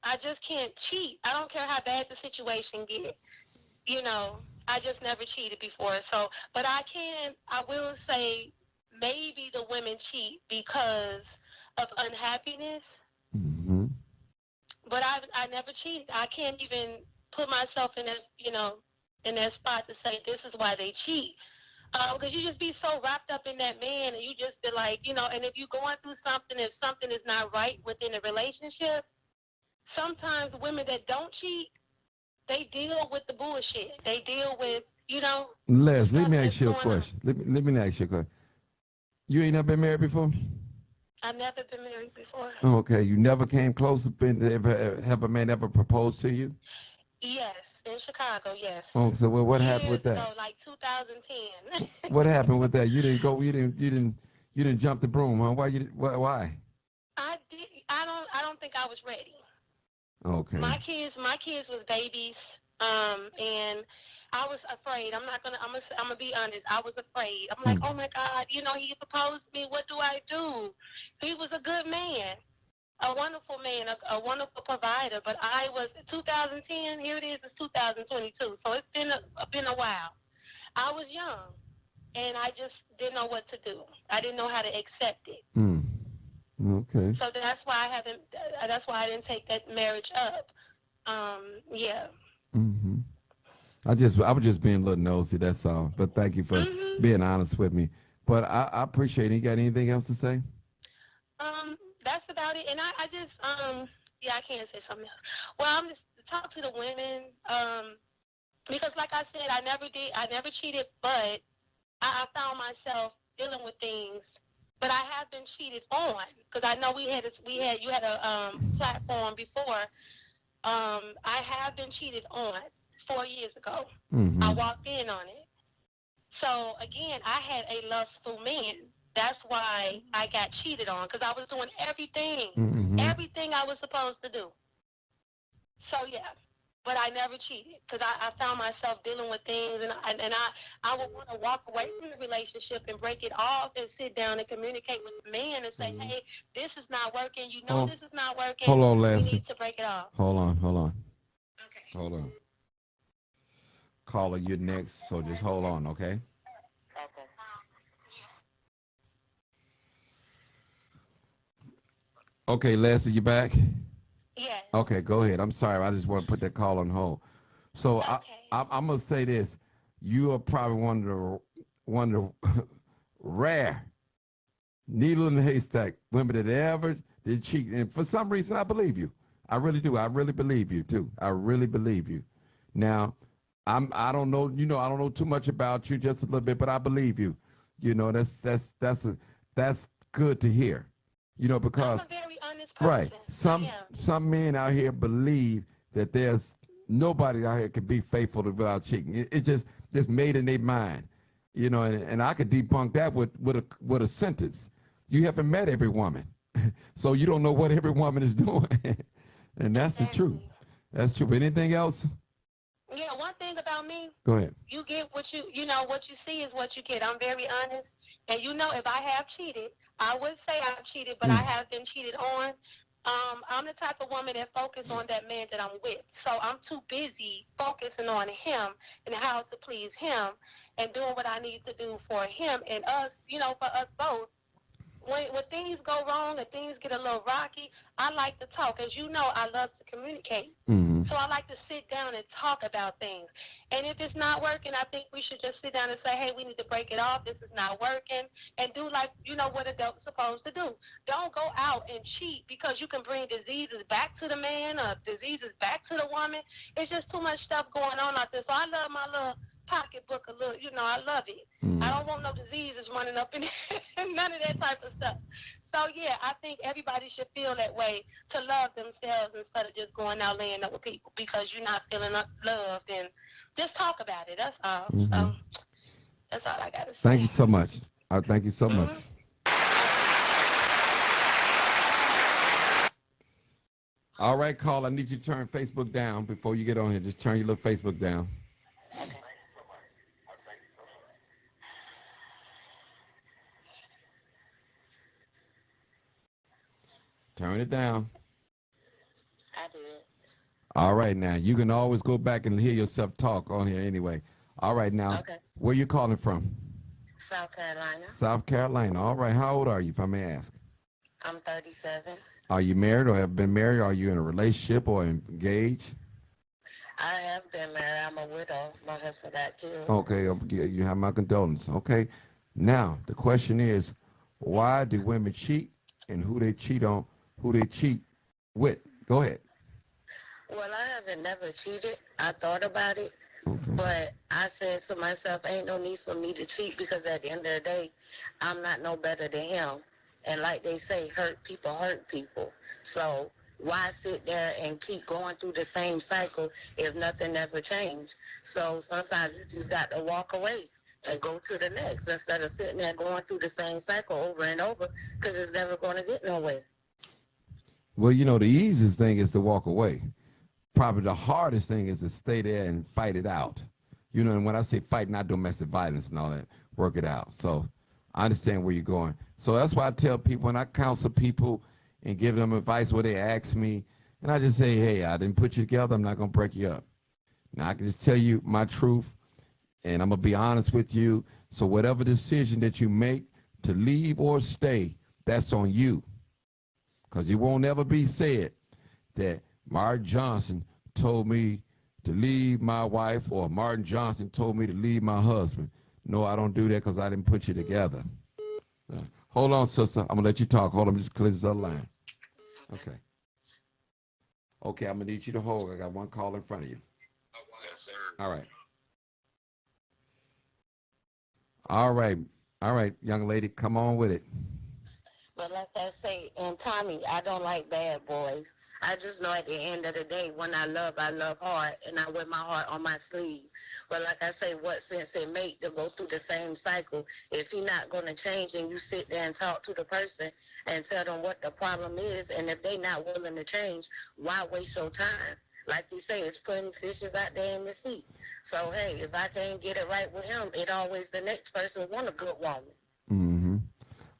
I just can't cheat. I don't care how bad the situation gets. I just never cheated before. So, but I will say maybe the women cheat because of unhappiness. Mm-hmm. But I never cheated. I can't even put myself in that, in that spot to say this is why they cheat. Because you just be so wrapped up in that man, and you just be like, and if you're going through something, if something is not right within a relationship, sometimes women that don't cheat, they deal with the bullshit. They deal with, Les, let stuff me that's ask you a going on. question. Let me ask you a question. You ain't never been married before? I've never been married before. Oh, okay, you never came close to have a man ever proposed to you? Yes, in Chicago, yes. Oh, so what happened Years with that? ago, like 2010. What happened with that? You didn't go. You didn't jump the broom, huh? Why? I don't think I was ready. Okay. My kids was babies, and I was afraid. I'm gonna be honest. I was afraid. I'm like, oh my God, he proposed to me. What do I do? He was a good man. a wonderful man, a wonderful provider. But I was 2010. Here it is. It's 2022. So it's been a while. I was young, and I just didn't know what to do. I didn't know how to accept it. Okay. So that's why I haven't. That's why I didn't take that marriage up. Yeah. Mm-hmm. I was just being a little nosy. That's all. But thank you for being honest with me. But I appreciate it. You got anything else to say? That's about it. And I just yeah, I can't say something else. Well, I'm just talk to the women because like I said, I never cheated, but I found myself dealing with things. But I have been cheated on because I know you had a platform before. I have been cheated on 4 years ago. Mm-hmm. I walked in on it. So again, I had a lustful man. That's why I got cheated on because I was doing everything I was supposed to do. So yeah, but I never cheated because I found myself dealing with things, and I would want to walk away from the relationship and break it off and sit down and communicate with the man and say, hey, this is not working. You know this is not working. Hold on, Leslie. We need to break it off. Hold on. Okay. Hold on. Caller, you're next, so just hold on, okay? Okay. Okay, Leslie, you back? Yes. Okay, go ahead. I'm sorry. I just want to put that call on hold. So Okay. I'm gonna say this: you are probably one of the rare needle in the haystack women that ever did cheat. And for some reason, I believe you. I really do. I really believe you too. I really believe you. Now, I don't know. I don't know too much about you, just a little bit, but I believe you. That's good to hear. Because I'm a very honest person. right, some men out here believe that there's nobody out here can be faithful without cheating. It just made in their mind. And I could debunk that with a sentence. You haven't met every woman, so you don't know what every woman is doing, and that's the truth. That's true. But anything else? Yeah, one thing about me. Go ahead. You get what you what you see is what you get. I'm very honest, and if I have cheated, I would say I've cheated, but I have been cheated on. I'm the type of woman that focuses on that man that I'm with. So I'm too busy focusing on him and how to please him and doing what I need to do for him and us, for us both. When things go wrong and things get a little rocky, I like to talk. As you know, I love to communicate. Mm-hmm. So I like to sit down and talk about things. And if it's not working, I think we should just sit down and say, hey, we need to break it off. This is not working. And do what adults supposed to do. Don't go out and cheat because you can bring diseases back to the man or diseases back to the woman. It's just too much stuff going on out there. So I love my little pocketbook a little, I love it. I don't want no diseases running up in none of that type of stuff. So yeah, I think everybody should feel that way to love themselves instead of just going out laying up with people because you're not feeling loved, and just talk about it. That's all. So that's all I got to say. Thank you so much. Thank you so much. All right, Carl, I need you to turn Facebook down before you get on here. Just turn your little Facebook down. Turn it down. I did. All right, now you can always go back and hear yourself talk on here anyway. All right, now, Okay. Where you calling from? South Carolina. South Carolina. All right, how old are you, if I may ask? I'm 37. Are you married or have been married? Are you in a relationship or engaged? I have been married. I'm a widow. My husband got killed. Okay, you have my condolences. Okay, now the question is, why do women cheat and who they cheat on, who they cheat with? Go ahead. Well, I haven't never cheated. I thought about it, Okay. but I said to myself, ain't no need for me to cheat because at the end of the day, I'm not no better than him. And like they say, hurt people. So why sit there and keep going through the same cycle if nothing ever changed? So sometimes you just got to walk away and go to the next instead of sitting there going through the same cycle over and over because it's never going to get nowhere. Well, the easiest thing is to walk away. Probably the hardest thing is to stay there and fight it out. And when I say fight, not domestic violence and all that, work it out. So I understand where you're going. So that's why I tell people, when I counsel people, and give them advice where they ask me. And I just say, hey, I didn't put you together. I'm not going to break you up. Now, I can just tell you my truth, and I'm going to be honest with you. So whatever decision that you make to leave or stay, that's on you. Because it won't ever be said that Martin Johnson told me to leave my wife or Martin Johnson told me to leave my husband. No, I don't do that because I didn't put you together. Hold on, sister. I'm going to let you talk. Hold on. Just clear this other line. Okay. Okay, I'm going to need you to hold. I got one call in front of you. Yes, sir. All right. All right. All right, young lady, come on with it. But like I say, and Tommy, I don't like bad boys. I just know at the end of the day, when I love hard, and I wear my heart on my sleeve. But like I say, what sense it make to go through the same cycle if he not going to change and you sit there and talk to the person and tell them what the problem is, and if they not willing to change, why waste your time? Like you say, it's putting fishes out there in the sea. So, hey, if I can't get it right with him, it always the next person want a good woman. Mm-hmm.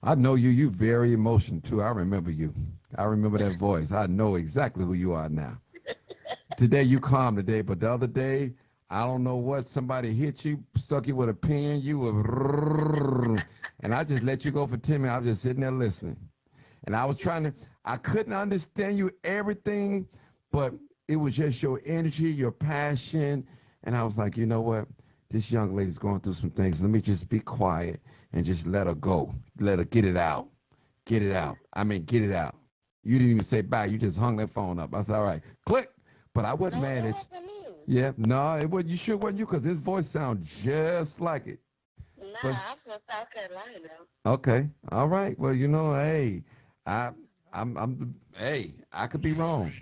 I know you. You very emotional too. I remember you. I remember that voice. I know exactly who you are now. Today you calm today, but the other day, I don't know what, somebody hit you, stuck you with a pin, you were, and I just let you go for 10 minutes. I was just sitting there listening. And I was trying to, I couldn't understand you everything, but it was just your energy, your passion. And I was like, you know what? This young lady's going through some things. Let me just be quiet and just let her go. Let her get it out. Get it out. I mean, get it out. You didn't even say bye. You just hung that phone up. I said, all right, click. But I wasn't mad at you. Yeah, no, it wasn't. You sure wasn't you? Because his voice sounds just like it. Nah, I'm from South Carolina. Okay, all right. Well, you know, hey, I, hey, I could be wrong.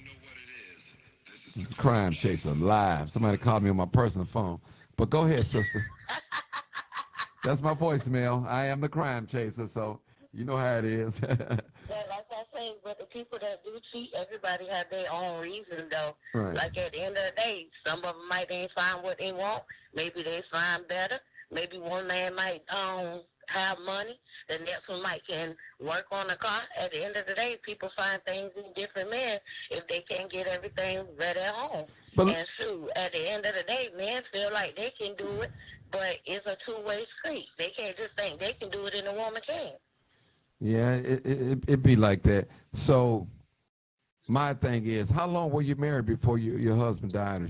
This is Crime Chaser live. Somebody called me on my personal phone. But go ahead, sister. That's my voicemail. I am the Crime Chaser, so you know how it is. Yeah, like I say, but the people that do cheat, everybody have their own reason, though. Right. Like at the end of the day, some of them might ain't find what they want. Maybe they find better. Maybe one man might have money. The next one might can work on a car. At the end of the day, people find things in different men if they can't get everything ready at home. And shoot, at the end of the day, men feel like they can do it, but it's a two-way street. They can't just think they can do it and a woman can't. Yeah, it be like that. So my thing is, how long were you married before your husband died?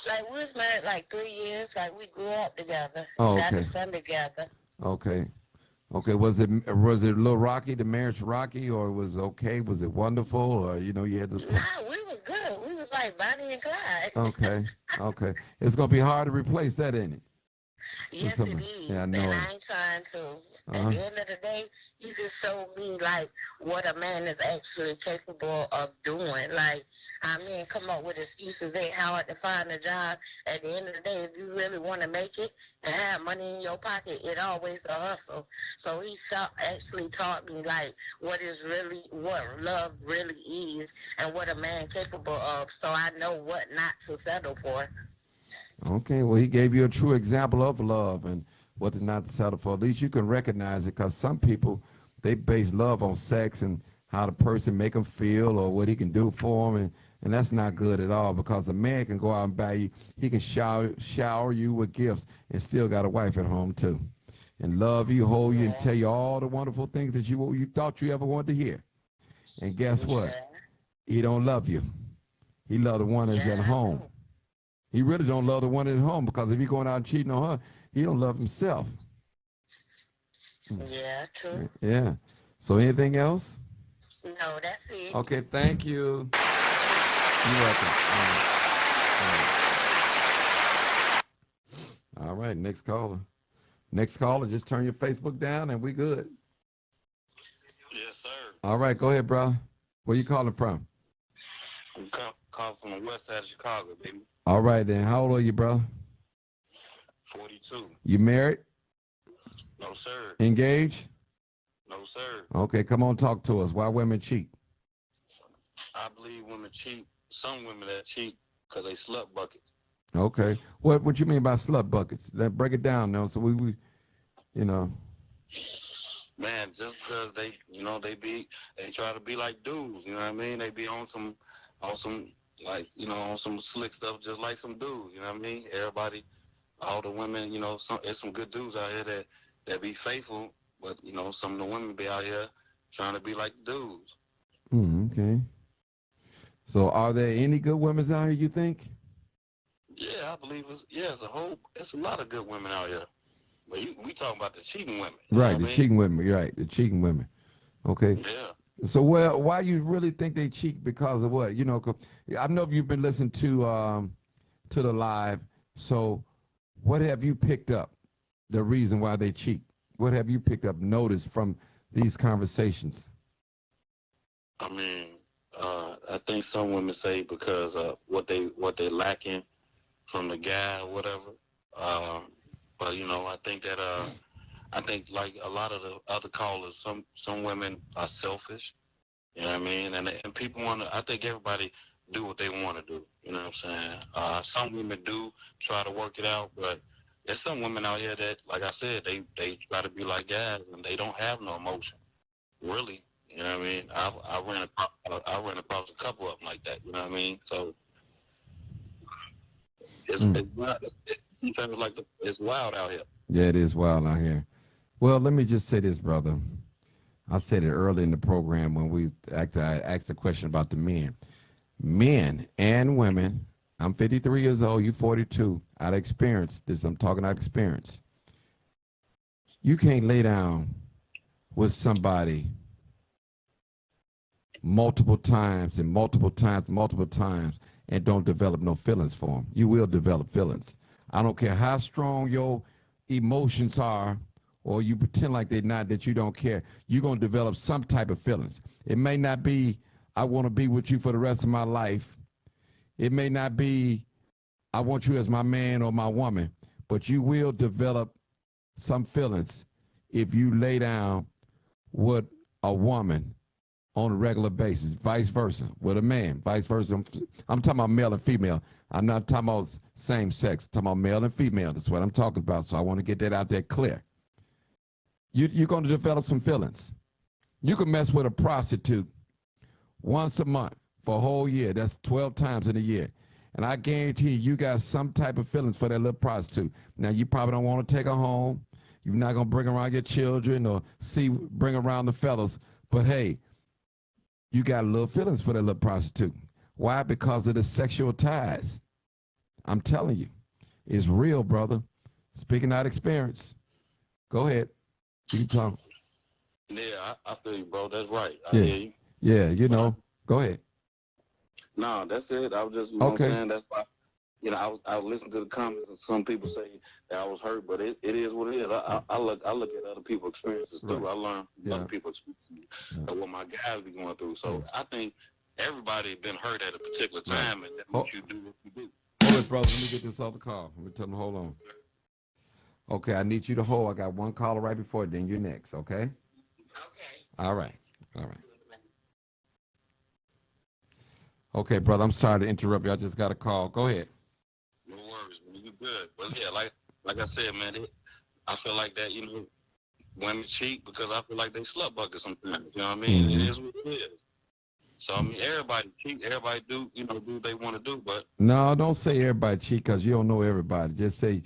Like we was married like 3 years. Like we grew up together. Oh, Got okay. a son together. Okay. Okay. Was it a little rocky? The marriage rocky, or was it okay? Was it wonderful, or you had to? Nah, we was good. We was like Bonnie and Clyde. Okay. Okay. It's gonna be hard to replace that, ain't it? Yes, it is. Yeah, I And know it. I ain't trying to. At the end of the day, you just showed me like what a man is actually capable of doing. Like, I mean, come up with excuses. Ain't hard to find a job. At the end of the day, if you really want to make it and have money in your pocket, it always a hustle. So he actually taught me like what love really is and what a man capable of. So I know what not to settle for. Okay, well, he gave you a true example of love and what to not settle for. At least you can recognize it, because some people, they base love on sex and how the person make them feel or what he can do for them, and that's not good at all, because a man can go out and buy you, he can shower you with gifts and still got a wife at home too, and love you, hold you, and tell you all the wonderful things that you thought you ever wanted to hear. And guess what? He don't love you. He love the one that's at home. He really don't love the one at home, because if he going out and cheating on her, he don't love himself. Yeah, true. Yeah. So anything else? No, that's it. Okay, thank you. You're welcome. All right, next caller. Next caller, just turn your Facebook down and we good. Yes, sir. All right, go ahead, bro. Where you calling from? I'm calling from the west side of Chicago, baby. All right, then. How old are you, bro? 42. You married? No, sir. Engaged? No, sir. Okay, come on, talk to us. Why women cheat? I believe women cheat. Some women that cheat because they slut buckets. Okay. What you mean by slut buckets? Break it down now, so we. Man, just because they, they try to be like dudes, you know what I mean? They be on some, like, on some slick stuff, just like some dudes, you know what I mean? Everybody, all the women, there's some good dudes out here that be faithful, but, some of the women be out here trying to be like dudes. Okay. So are there any good women out here, you think? Yeah, I believe it's a lot of good women out here. But we talking about the cheating women. Right, the cheating women. Right, the cheating women. Okay. Yeah. So, well, why you really think they cheat? Because of what? I know you've been listening to the live. So, what have you picked up? The reason why they cheat. What have you picked up, notice from these conversations? I mean, I think some women say because what they lacking from the guy or whatever. But I think like a lot of the other callers, some women are selfish. You know what I mean? And people I think everybody do what they want to do. You know what I'm saying? Some women do try to work it out, but there's some women out here that, like I said, they try to be like guys and they don't have no emotion, really. You know what I mean? I ran across a couple of them like that. You know what I mean? So it's wild out here. Yeah, it is wild out here. Well, let me just say this, brother. I said it early in the program when I asked a question about the men. Men and women, I'm 53 years old, you 42, out of experience. I'm talking out of experience. You can't lay down with somebody multiple times and multiple times and don't develop no feelings for them. You will develop feelings. I don't care how strong your emotions are or you pretend like they're not, that you don't care. You're going to develop some type of feelings. It may not be, I want to be with you for the rest of my life. It may not be, I want you as my man or my woman, but you will develop some feelings if you lay down with a woman on a regular basis, vice versa, with a man, vice versa. I'm talking about male and female. I'm not talking about same sex. I'm talking about male and female. That's what I'm talking about. So I want to get that out there clear. You're going to develop some feelings. You can mess with a prostitute once a month for a whole year. That's 12 times in a year. And I guarantee you got some type of feelings for that little prostitute. Now, you probably don't want to take her home. You're not going to bring around your children or bring around the fellas. But, hey, you got little feelings for that little prostitute. Why? Because of the sexual ties. I'm telling you. It's real, brother. Speaking out of experience. Go ahead. You can talk. Yeah, I feel you, bro. That's right. I Yeah. hear you. Yeah, go ahead. No, that's it. I was just, Okay. What I'm saying? That's why, I was listening to the comments and some people say that I was hurt, but it is what it is. I look at other people's experiences too. Right. I learn from other people's experiences and what my guys be going through. So I think everybody been hurt at a particular time, and that makes you do what you do. Hold it, brother. Let me get this off the call. Let me tell them, hold on. Okay, I need you to hold. I got one caller right before, then you're next, okay? Okay. All right. Okay, brother, I'm sorry to interrupt you. I just got a call. Go ahead. No worries, man. You good. But yeah, like I said, man, I feel like that, women cheat because I feel like they slut bucket sometimes. You know what I mean? Mm-hmm. It is what it is. So, I mean, everybody cheat. Everybody do what they want to do, but... No, don't say everybody cheat because you don't know everybody. Just say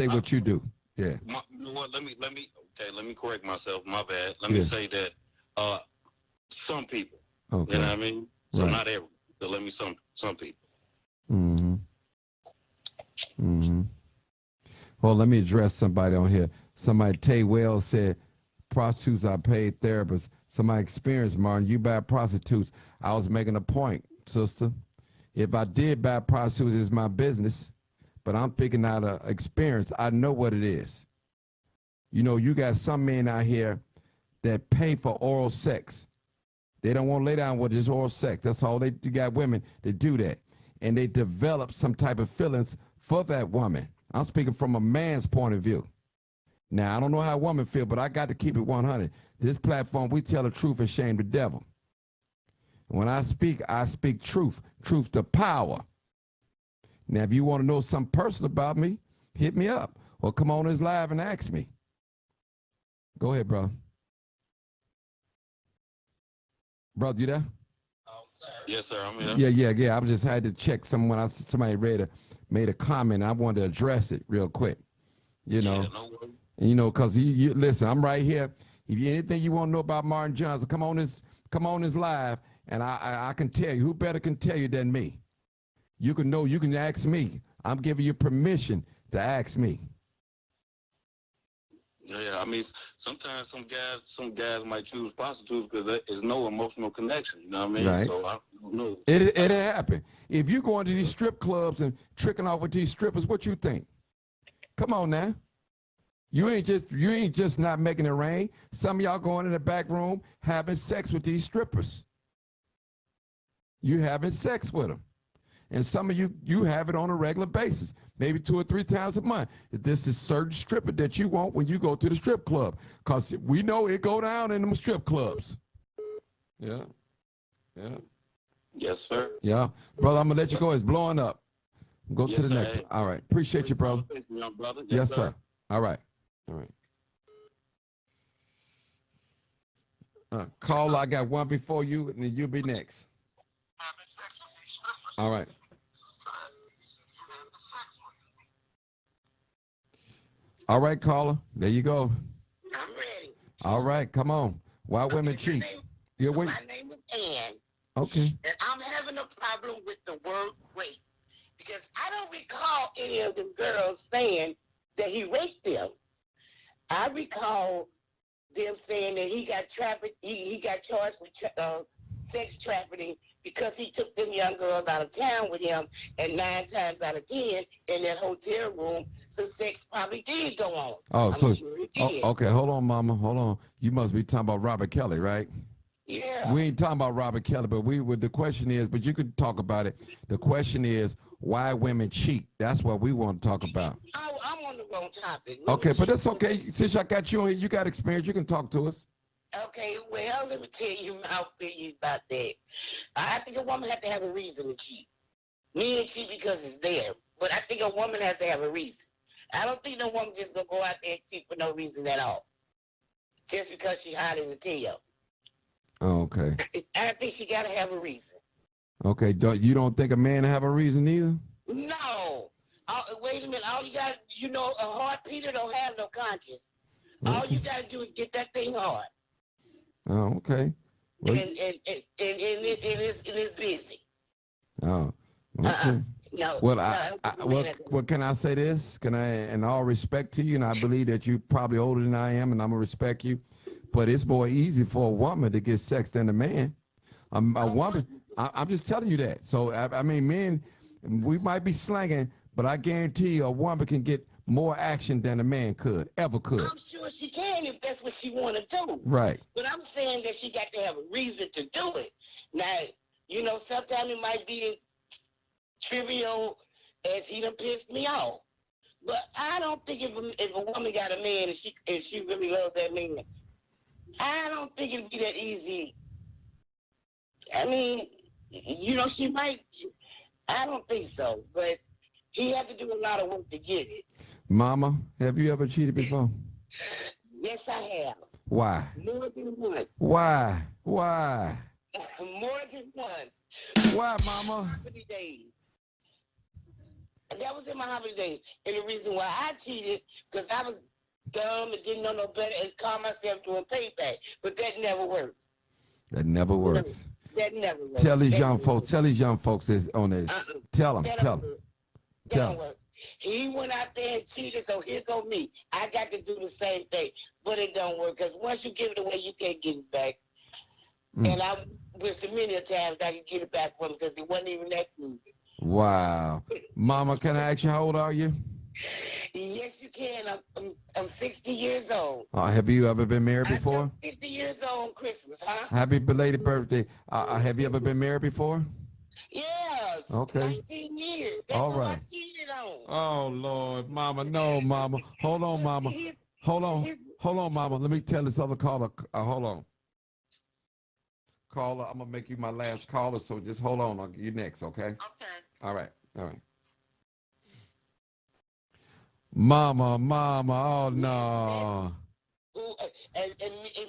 what you do. Yeah. You know what? Let me correct myself. My bad. Let me say that some people. Okay. You know what I mean? So right. Not everyone. So let me some people. Well, let me address somebody on here. Somebody, Tay Wells said, prostitutes are paid therapists. Somebody experienced, Martin, you buy prostitutes. I was making a point, sister. If I did buy prostitutes, it's my business. But I'm picking out an experience. I know what it is. You got some men out here that pay for oral sex. They don't want to lay down with this oral sex. That's all you got women that do that. And they develop some type of feelings for that woman. I'm speaking from a man's point of view. Now, I don't know how women feel, but I got to keep it 100. This platform, we tell the truth and shame the devil. When I speak truth. Truth to power. Now, if you want to know something personal about me, hit me up. Or come on this live and ask me. Go ahead, bro. Brother, you there? Yes, sir. I'm here. Yeah. I just had to check someone. Somebody made a comment. I wanted to address it real quick. You know, Yeah, no worries. you know, cause you listen. I'm right here. If you anything you want to know about Martin Johnson, come on this live, and I can tell you. Who better can tell you than me? You can know. You can ask me. I'm giving you permission to ask me. Yeah, I mean, sometimes some guys might choose prostitutes because there is no emotional connection. You know what I mean? Right. So I don't know. It happen. If you go into these strip clubs and tricking off with these strippers, what you think? Come on now. You ain't just not making it rain. Some of y'all going in the back room having sex with these strippers. You having sex with them. And some of you have it on a regular basis, maybe 2 or 3 times a month. This is certain stripper that you want when you go to the strip club, because we know it go down in them strip clubs. Yeah. Yes, sir. Yeah. Brother, I'm going to let you go. It's blowing up. Go Yes, to the sir. next one. All right. Appreciate you, brother. Young brother. Yes, sir. All right. Caller, I got one before you, and then you'll be next. All right. All right, caller. There you go. I'm ready. All right, come on. Why women cheat? My name is Ann. Okay. And I'm having a problem with the word rape. Because I don't recall any of them girls saying that he raped them. I recall them saying that he got charged with sex trafficking because he took them young girls out of town with him, and 9 times out of 10 in that hotel room, some sex probably did go on. I'm sure it did. Okay, hold on, mama, hold on. You must be talking about Robert Kelly, right? Yeah. We ain't talking about Robert Kelly, but the question is, but you could talk about it. The question is, why women cheat? That's what we want to talk about. Oh, I'm on the wrong topic. Okay, but that's okay. Since I got you on here, you got experience. You can talk to us. Okay, well, let me tell you my opinion about that. I think a woman has to have a reason to cheat. Men cheat because it's there, but I think a woman has to have a reason. I don't think no woman just gonna go out there and cheat for no reason at all, just because she's hot in the tail. Oh, okay. I think she gotta have a reason. Okay, you don't think a man have a reason either? No. Wait a minute. All you got, a hard Peter don't have no conscience. Okay. All you gotta do is get that thing hard. Oh, okay. Well, and it's busy. Oh, okay. No. Well, can I say this? Can I, in all respect to you, and I believe that you're probably older than I am, and I'm gonna respect you, but it's more easy for a woman to get sex than a man. A woman, I'm just telling you that. So I mean, men, we might be slanging, but I guarantee you, a woman can get more action than a man ever could. I'm sure she can if that's what she want to do. Right. But I'm saying that she got to have a reason to do it. Now, sometimes it might be as trivial as he done pissed me off. But I don't think if a woman got a man and she really loves that man, I don't think it'd be that easy. I mean, she might. I don't think so, but he had to do a lot of work to get it. Mama, have you ever cheated before? Yes, I have. Why? More than once. Why? More than once. Why, Mama? Holiday days. That was in my holiday days. And the reason why I cheated, because I was dumb and didn't know no better and called myself doing payback. But that never works. That never works. That never works. Tell these young folks this on this. Tell them. Don't work. He went out there and cheated, so here go me. I got to do the same thing, but it don't work because once you give it away, you can't get it back. And I wish many times I could get it back from him because it wasn't even that good. Wow. Mama, can I ask you how old are you? Yes, you can. I'm 60 years old. Have you ever been married before? I'm 50 years old on Christmas, huh? Happy belated birthday. Have you ever been married before? Yes. Okay. 19 years. That's all right. What I cheated on. Oh, Lord, Mama. No, Mama. Hold on, Mama. Hold on, Mama. Let me tell this other caller. Hold on. Caller, I'm going to make you my last caller, so just hold on. I'll get you next, okay? Okay. All right. Mama, oh, no. And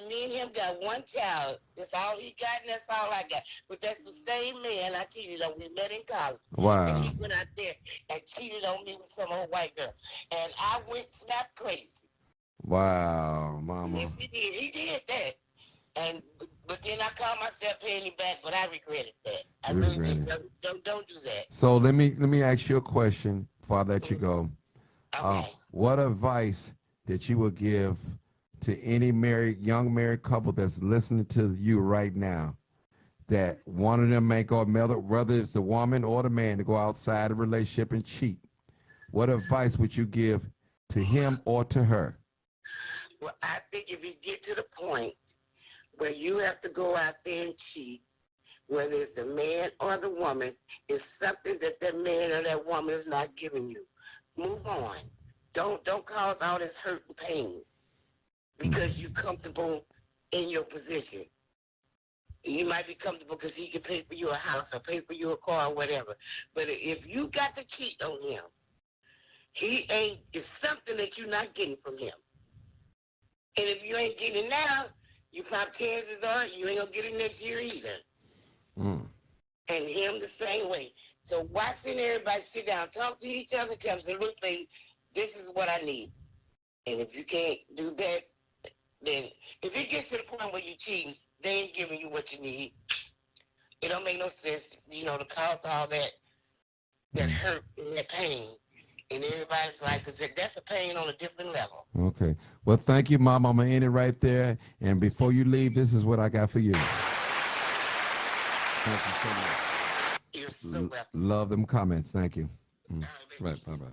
me and him got one child. That's all he got, and that's all I got. But that's the same man I cheated on. We met in college. And Wow. he went out there and cheated on me with some old white girl. And I went snap crazy. Wow, Mama. Yes, he did. He did that. And but then I called myself paying him back, but I regretted that. I really did. Don't do that. So let me ask you a question before I let you go. Okay. What advice that you would give to any young married couple that's listening to you right now, that one of them may go, whether it's the woman or the man, to go outside a relationship and cheat? What advice would you give to him or to her? Well, I think if you get to the point where you have to go out there and cheat, whether it's the man or the woman, it's something that man or that woman is not giving you. Move on. Don't cause all this hurt and pain because you're comfortable in your position. You might be comfortable because he can pay for you a house or pay for you a car or whatever. But if you got to cheat on him, it's something that you're not getting from him. And if you ain't getting it now, you probably chances are you ain't gonna get it next year either. And him the same way. So why sitting everybody sit down, talk to each other, tell them, look, baby, this is what I need. And if you can't do that, then if it gets to the point where you're cheating, they ain't giving you what you need. It don't make no sense, to cause all that hurt and that pain in everybody's life, because that's a pain on a different level. Okay. Well, thank you, Mom. I'm going to end it right there. And before you leave, this is what I got for you. Thank you so much. You're so welcome. Love them comments. Thank you. Right. Bye-bye.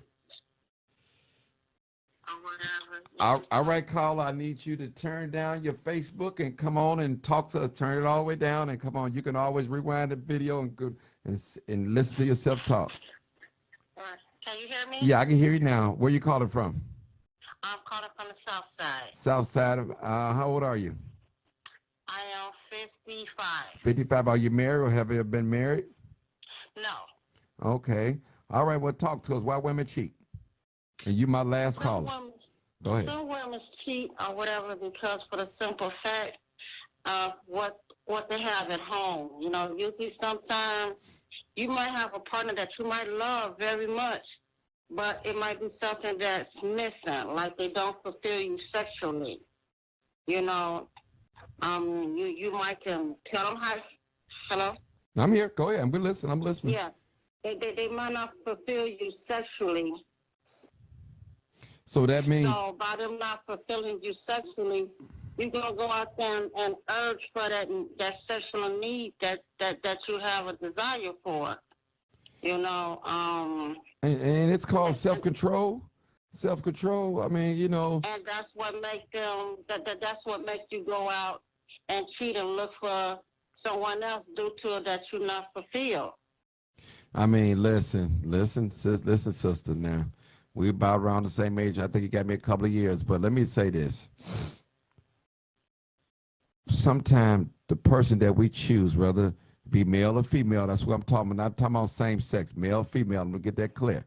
All right, caller, I need you to turn down your Facebook and come on and talk to us. Turn it all the way down and come on. You can always rewind the video and listen to yourself talk. Can you hear me? Yeah, I can hear you now. Where you calling from? I'm calling from the south side. South side of, how old are you? I am 55. 55. Are you married or have you ever been married? No. Okay. All right, well, talk to us. Why women cheat? And you my last caller. Go ahead. Some women cheat or whatever because for the simple fact of what they have at home. Usually sometimes you might have a partner that you might love very much, but it might be something that's missing, like they don't fulfill you sexually. You might can tell them how. Hello? I'm here. Go ahead. I'm listening. Yeah. They might not fulfill you sexually. So that means. So by them not fulfilling you sexually, you're gonna go out there and urge for that sexual need that you have a desire for. And it's called self-control. Self-control. I mean, And that's what make them. That's what makes you go out and cheat and look for someone else due to that you're not fulfilled. I mean, listen, sister. Now, we about around the same age. I think you got me a couple of years, but let me say this. Sometimes the person that we choose, whether be male or female, that's what I'm talking about. I'm not talking about same sex, male, female. I'm gonna get that clear.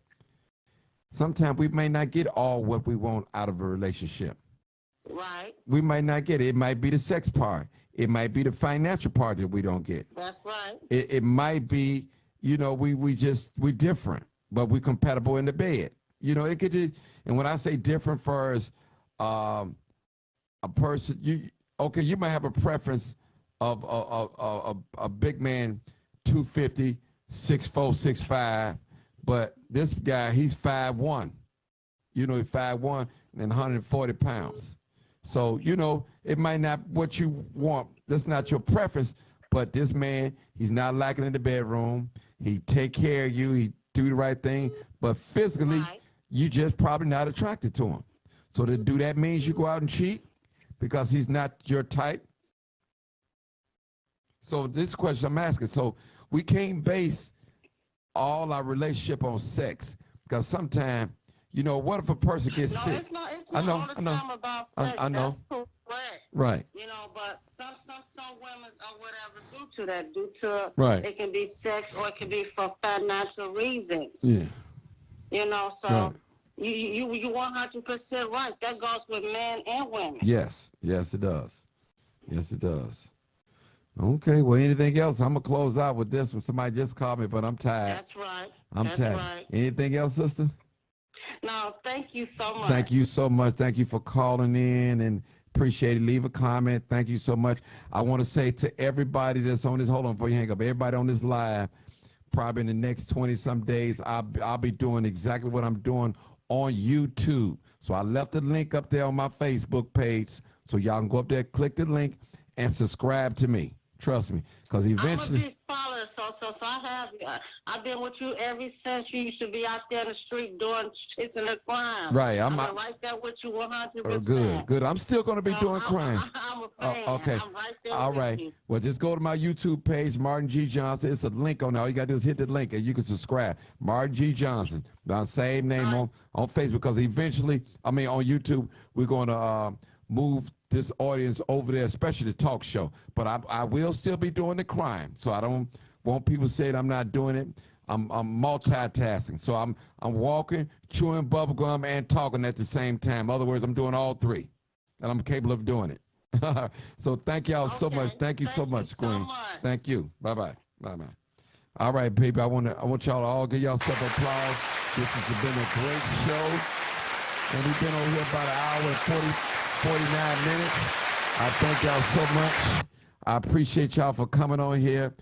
Sometimes we may not get all what we want out of a relationship. Right. We might not get it. It might be the sex part. It might be the financial part that we don't get. That's right. It might be, we different, but we compatible in the bed. It could just, and when I say different for as a person, you might have a preference of a big man, 250, 6'4", 6'5", but this guy, he's 5'1". He's 5'1" and 140 pounds. So, it might not what you want. That's not your preference, but this man, he's not lacking in the bedroom. He take care of you. He do the right thing, but physically, right. You just probably not attracted to him. So to do that means you go out and cheat because he's not your type. So this question I'm asking, so we can't base all our relationship on sex because sometimes, what if a person gets sick? It's not all the time about sex. I know. That's correct. Right. But some women or whatever due to right. It can be sex or it can be for financial reasons. Yeah. So right. You 100% right. That goes with men and women. Yes, yes, it does. Yes, it does. Okay, well, anything else? I'm gonna close out with this one. Somebody just called me, but I'm tired. That's right. I'm That's tired. right. Anything else, sister? No, thank you so much. Thank you so much. Thank you for calling in and appreciate it. Leave a comment. Thank you so much. I want to say to everybody that's on this, hold on before you hang up, everybody on this live, probably in the next 20 some days, I'll be doing exactly what I'm doing on YouTube. So I left the link up there on my Facebook page. So y'all can go up there, click the link, and subscribe to me. Trust me, because eventually. I'm a big follower, so I have. I've been with you ever since you used to be out there in the street doing tricks and the crime. Right, I'm right there with you 100%. Good, good. I'm still going to be doing crime. I'm a fan. Okay. I'm right there All with right. you. Well, just go to my YouTube page, Martin G. Johnson. It's a link on there. All you got to do is hit the link, and you can subscribe. Martin G. Johnson. My same name on Facebook, because eventually, on YouTube, we're going to move this audience over there, especially the talk show. But I will still be doing the crime, so I don't want people saying I'm not doing it. I'm multitasking, so I'm walking, chewing bubble gum, and talking at the same time. In other words, I'm doing all three, and I'm capable of doing it. So thank y'all so much. Thank you so much, Queen. Thank you. Bye bye. Bye bye. All right, baby. I want y'all to all give yourself applause. This has been a great show, and we've been over here about an hour and 49 minutes. I thank y'all so much. I appreciate y'all for coming on here.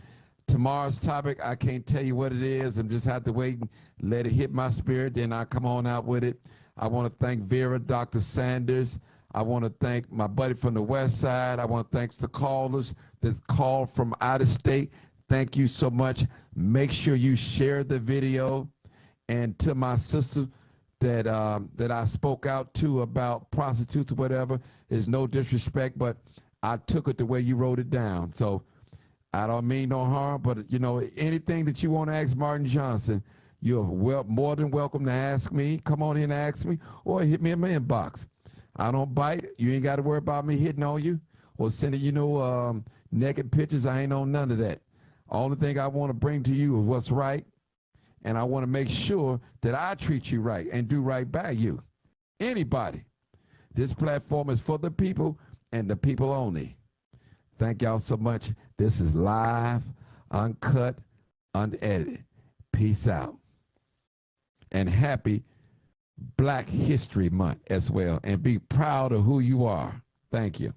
Tomorrow's topic, I can't tell you what it is. I'm just have to wait and let it hit my spirit, then I'll come on out with it. I want to thank Vera, Dr. Sanders. I want to thank my buddy from the West Side. I want to thank the callers that called from out of state. Thank you so much. Make sure you share the video. And to my sister that I spoke out to about prostitutes or whatever, is no disrespect, but I took it the way you wrote it down. So I don't mean no harm, but anything that you want to ask Martin Johnson, you're more than welcome to ask me. Come on in and ask me, or hit me in my inbox. I don't bite. You ain't got to worry about me hitting on you or sending naked pictures. I ain't on none of that. Only thing I want to bring to you is what's right, and I want to make sure that I treat you right and do right by you. Anybody. This platform is for the people and the people only. Thank y'all so much. This is live, uncut, unedited. Peace out. And happy Black History Month as well. And be proud of who you are. Thank you.